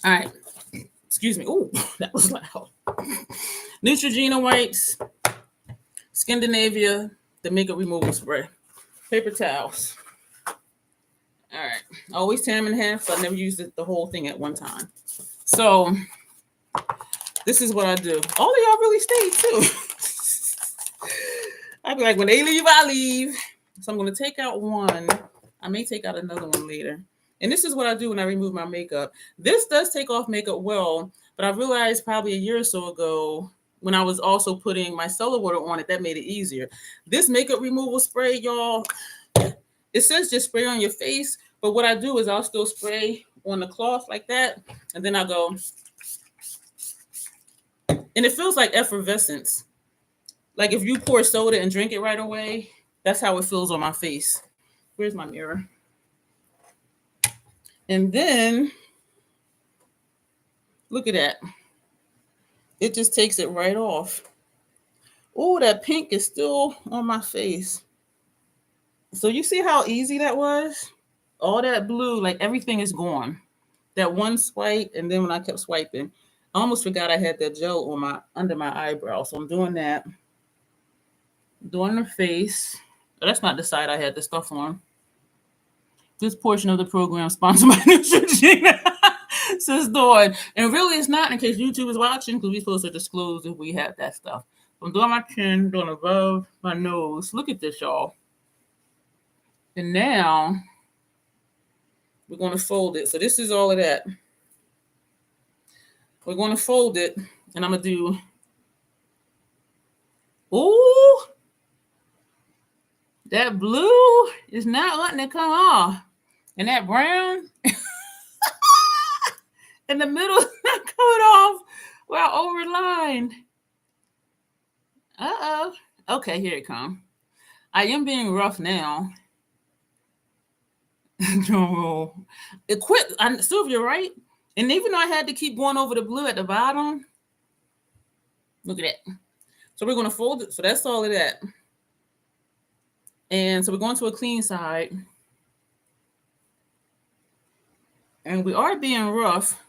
All right. Excuse me. Oh, that was loud. Neutrogena wipes, Scandinavia, the makeup removal spray, paper towels. All right. I always tear them in half, so I never use the whole thing at one time. So this is what I do. All of y'all really stayed too. I'd be like, when they leave, I leave. So I'm going to take out one. I may take out another one later. And this is what I do when I remove my makeup. This does take off makeup well, but I realized probably a year or so ago when I was also putting micellar water on it, that made it easier. This makeup removal spray, y'all, it says just spray on your face, but what I do is I'll still spray on the cloth like that, and then I go, and it feels like effervescence. Like if you pour soda and drink it right away, that's how it feels on my face. Where's my mirror? And then, look at that. It just takes it right off. Oh, that pink is still on my face. So you see how easy that was? All that blue, like everything is gone. That one swipe, and then when I kept swiping, I almost forgot I had that gel on under my eyebrow. So I'm doing that. Doing the face. Oh, that's not the side I had the stuff on. This portion of the program sponsored by Neutrogena. Says Dawn. And really it's not, in case YouTube is watching, because we're supposed to disclose if we have that stuff. I'm doing my chin, doing above my nose. Look at this, y'all. And now we're going to fold it. So this is all of that. We're going to fold it, and I'm going to do, ooh, that blue is not letting it come off. And that brown in the middle is not coming off. We're overlined. Uh-oh. Okay, here it comes. I am being rough now. Drum roll. It quit. Sylvia, right? And even though I had to keep going over the blue at the bottom, look at that. So we're going to fold it. So that's all of that. And so we're going to a clean side. And we are being rough.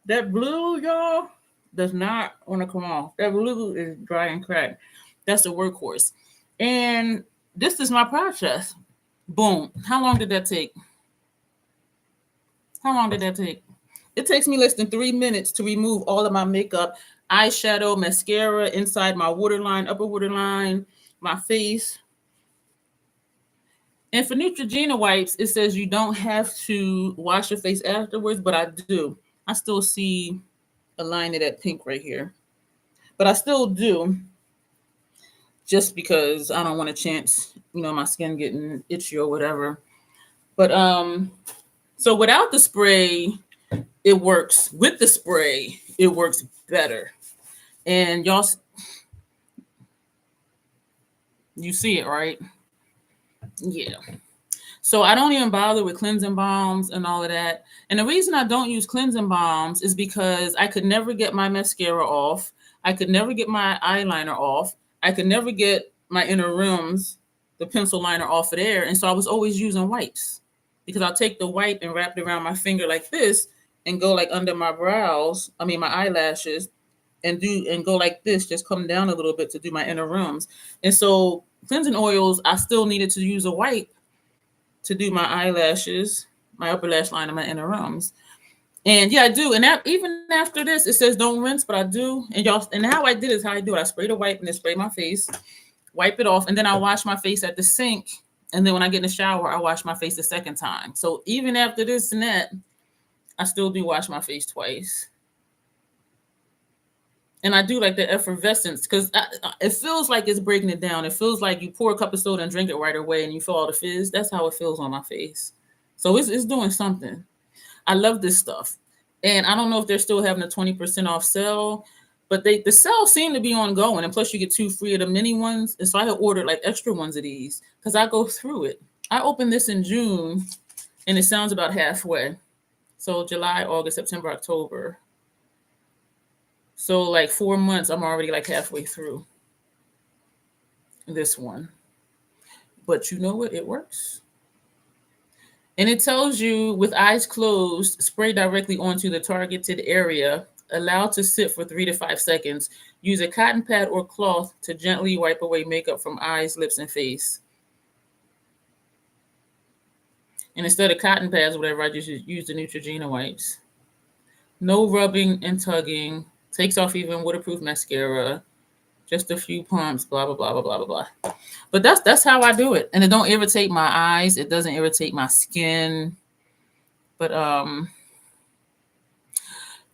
That blue, y'all, does not want to come off. That blue is dry and cracked. That's the workhorse. And this is my process. Boom. How long did that take? How long did that take? It takes me less than 3 minutes to remove all of my makeup, eyeshadow, mascara, inside my waterline, upper waterline, my face. And for Neutrogena wipes, it says you don't have to wash your face afterwards, but I do. I still see a line of that pink right here. But I still do, just because I don't want a chance, my skin getting itchy or whatever. But so without the spray, it works. With the spray, it works better. And y'all, you see it, right? Yeah. So I don't even bother with cleansing balms and all of that. And the reason I don't use cleansing balms is because I could never get my mascara off. I could never get my eyeliner off. I could never get my inner rims, the pencil liner off of there. And so I was always using wipes, because I'll take the wipe and wrap it around my finger like this and go like under my brows, my eyelashes, and go like this, just come down a little bit to do my inner rims. And so cleansing oils, I still needed to use a wipe to do my eyelashes, my upper lash line, and my inner rims. And yeah, I do. And even after this, it says don't rinse, but I do. And y'all, and how I did is how I do it. I spray the wipe and then spray my face, wipe it off, and then I wash my face at the sink. And then when I get in the shower, I wash my face the second time. So even after this and that, I still do wash my face twice. And I do like the effervescence, because it feels like it's breaking it down. It feels like you pour a cup of soda and drink it right away and you feel all the fizz. That's how it feels on my face. So it's doing something. I love this stuff. And I don't know if they're still having a 20% off sale, but the sales seem to be ongoing. And plus you get 2 free of the mini ones. And so I had ordered like extra ones of these because I go through it. I opened this in June and it sounds about halfway. So July, August, September, October. So like 4 months, I'm already like halfway through this one. But you know what? It works. And it tells you with eyes closed, spray directly onto the targeted area. Allow to sit for 3 to 5 seconds. Use a cotton pad or cloth to gently wipe away makeup from eyes, lips, and face. And instead of cotton pads, whatever, I just use the Neutrogena wipes. No rubbing and tugging. Takes off even waterproof mascara. Just a few pumps. Blah blah blah blah blah blah blah. But that's how I do it, and it don't irritate my eyes. It doesn't irritate my skin. But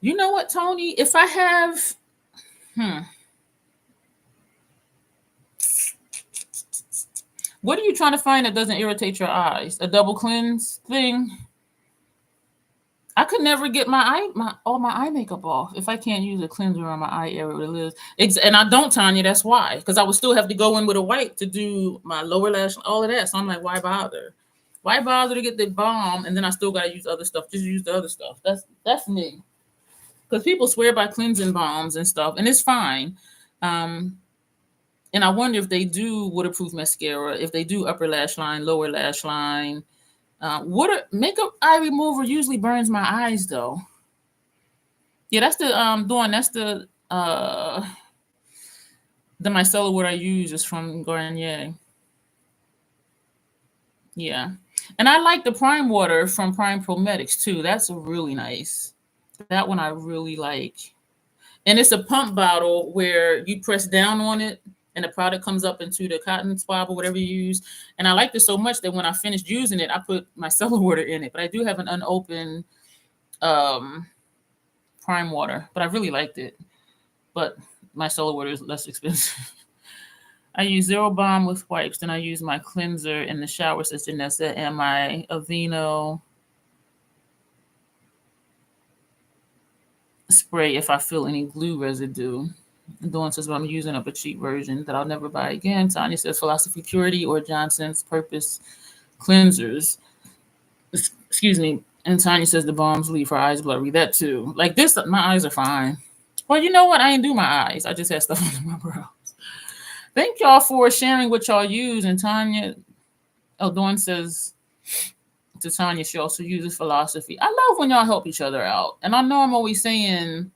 you know what, Tony? If I have, what are you trying to find that doesn't irritate your eyes? A double cleanse thing? I could never get all my eye makeup off if I can't use a cleanser on my eye area where it is. And I don't, Tanya. That's why, because I would still have to go in with a wipe to do my lower lash, all of that. So I'm like, why bother? Why bother to get the balm and then I still gotta use other stuff? Just use the other stuff. That's me. Because people swear by cleansing balms and stuff, and it's fine. And I wonder if they do waterproof mascara, if they do upper lash line, lower lash line. Makeup eye remover usually burns my eyes though. Yeah, that's the Dawn. That's the micellar water I use is from Garnier. Yeah, and I like the Prime water from Prime Prometics too. That's really nice. That one I really like. And it's a pump bottle where you press down on it and the product comes up into the cotton swab or whatever you use. And I liked it so much that when I finished using it, I put my micellar water in it. But I do have an unopened Prime water, but I really liked it. But my micellar water is less expensive. I use Zero Balm with wipes. Then I use my cleanser in the shower, says Janessa, and my Aveeno spray if I feel any glue residue. Dawn says, well, I'm using up a cheap version that I'll never buy again. Tanya says Philosophy Purity or Johnson's Purpose cleansers. Excuse me. And Tanya says the balms leave her eyes blurry. That too. Like this, my eyes are fine. Well, you know what? I ain't do my eyes. I just had stuff under my brows. Thank y'all for sharing what y'all use. And Tanya, Dawn says to Tanya, she also uses Philosophy. I love when y'all help each other out. And I know I'm always saying,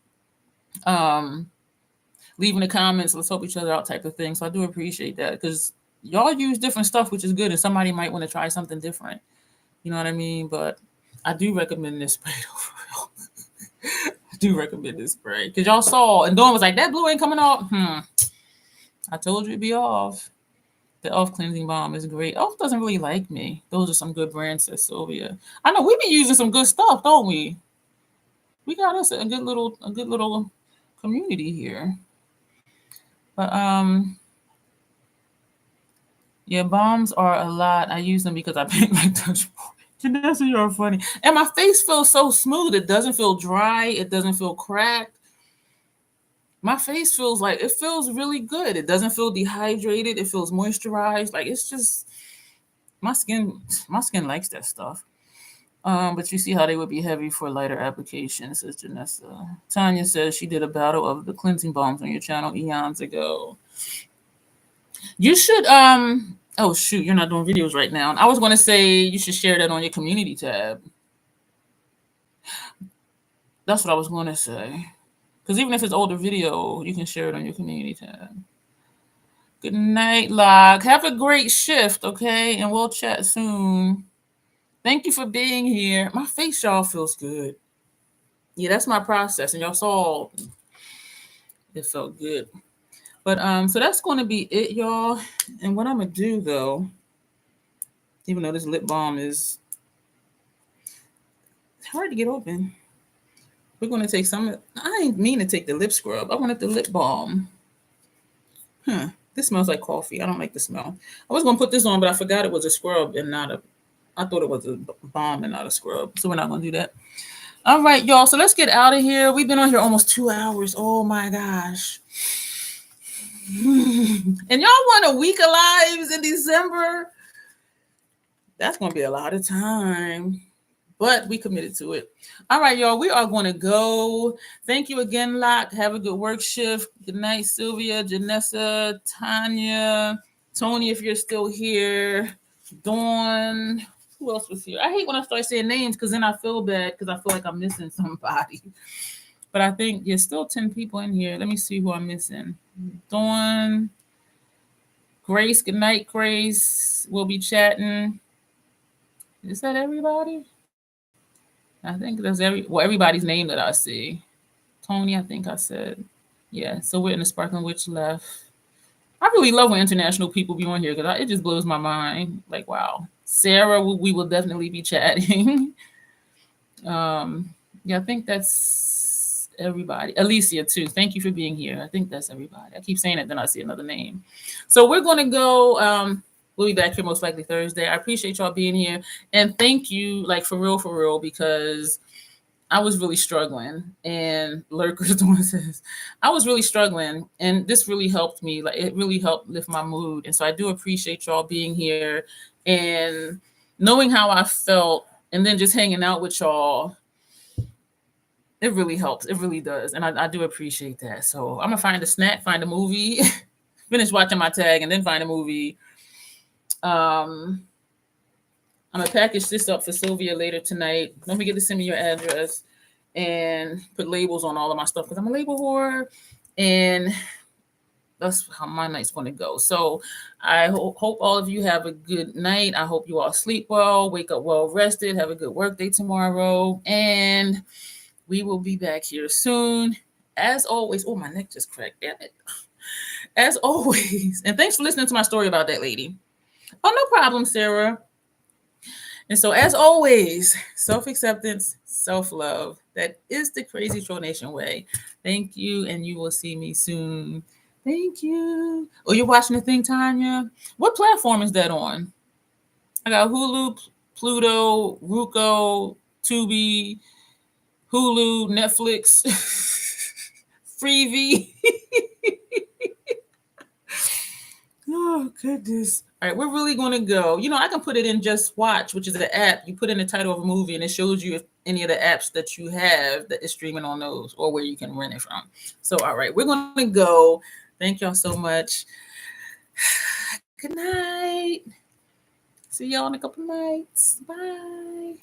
leaving the comments, let's help each other out type of thing. So I do appreciate that because y'all use different stuff, which is good. And somebody might want to try something different. You know what I mean? But I do recommend this spray overall. I do recommend this spray because y'all saw, and Dawn was like, that blue ain't coming off. I told you it'd be off. The e.l.f. cleansing balm is great. e.l.f. doesn't really like me. Those are some good brands, says Sylvia. I know we be using some good stuff, don't we? We got us a good little community here. But yeah, balms are a lot. I use them because I paint my touch point. Janessa, you're funny. And my face feels so smooth. It doesn't feel dry. It doesn't feel cracked. My face feels really good. It doesn't feel dehydrated. It feels moisturized. Like it's just my skin likes that stuff. But you see how they would be heavy for lighter application, says Janessa. Tanya says she did a battle of the cleansing balms on your channel eons ago. You should oh shoot, you're not doing videos right now. I was gonna say you should share that on your community tab. That's what I was gonna say. Because even if it's older video, you can share it on your community tab. Good night, Log. Have a great shift, okay? And we'll chat soon. Thank you for being here. My face, y'all, feels good. Yeah, that's my process. And y'all saw it felt good. But so that's going to be it, y'all. And what I'm going to do, though, even though this lip balm is hard to get open, we're going to take some. I didn't mean to take the lip scrub. I wanted the lip balm. This smells like coffee. I don't like the smell. I was going to put this on, but I forgot it was a scrub and not a. I thought it was a balm and not a scrub. So we're not going to do that. All right, y'all. So let's get out of here. We've been on here almost 2 hours. Oh, my gosh. And y'all want a week of lives in December? That's going to be a lot of time. But we committed to it. All right, y'all. We are going to go. Thank you again, Locke. Have a good work shift. Good night, Sylvia, Janessa, Tanya, Tony, if you're still here. Dawn. Who else was here? I hate when I start saying names because then I feel bad because I feel like I'm missing somebody. But I think there's still 10 people in here. Let me see who I'm missing. Dawn, Grace, good night, Grace. We'll be chatting. Is that everybody? I think there's everybody's name that I see. Tony, I think I said. Yeah, so we're in the Sparkling Witch left. I really love when international people be on here because it just blows my mind. Like, wow. Sarah, we will definitely be chatting. Yeah, I think that's everybody. Alicia, too. Thank you for being here. I think that's everybody. I keep saying it, then I see another name. So we're going to go. We'll be back here most likely Thursday. I appreciate y'all being here. And thank you, like, for real, because I was really struggling. And Lurker's doing this. I was really struggling. And this really helped me. Like, it really helped lift my mood. And so I do appreciate y'all being here and knowing how I felt and then just hanging out with y'all. It really helps. It really does. And I do appreciate that. So I'm going to find a snack, find a movie, finish watching my tag, and then find a movie. I'm going to package this up for Sylvia later tonight. Don't forget to send me your address and put labels on all of my stuff because I'm a label whore. And that's how my night's going to go. So I hope all of you have a good night. I hope you all sleep well, wake up well rested, have a good work day tomorrow. And we will be back here soon. As always, oh, my neck just cracked. Damn it. As always, and thanks for listening to my story about that lady. Oh, no problem, Sarah. And so, as always, self-acceptance, self-love. That is the Crazy Troll Nation way. Thank you, and you will see me soon. Thank you. Oh, you're watching the thing, Tanya? What platform is that on? I got Hulu, Pluto, Roku, Tubi, Hulu, Netflix, Freevee. Oh, goodness. All right, we're really going to go. You know, I can put it in Just Watch, which is an app. You put in the title of a movie, and it shows you if any of the apps that you have that is streaming on those or where you can rent it from. So, all right, we're going to go. Thank y'all so much. Good night. See y'all in a couple nights. Bye.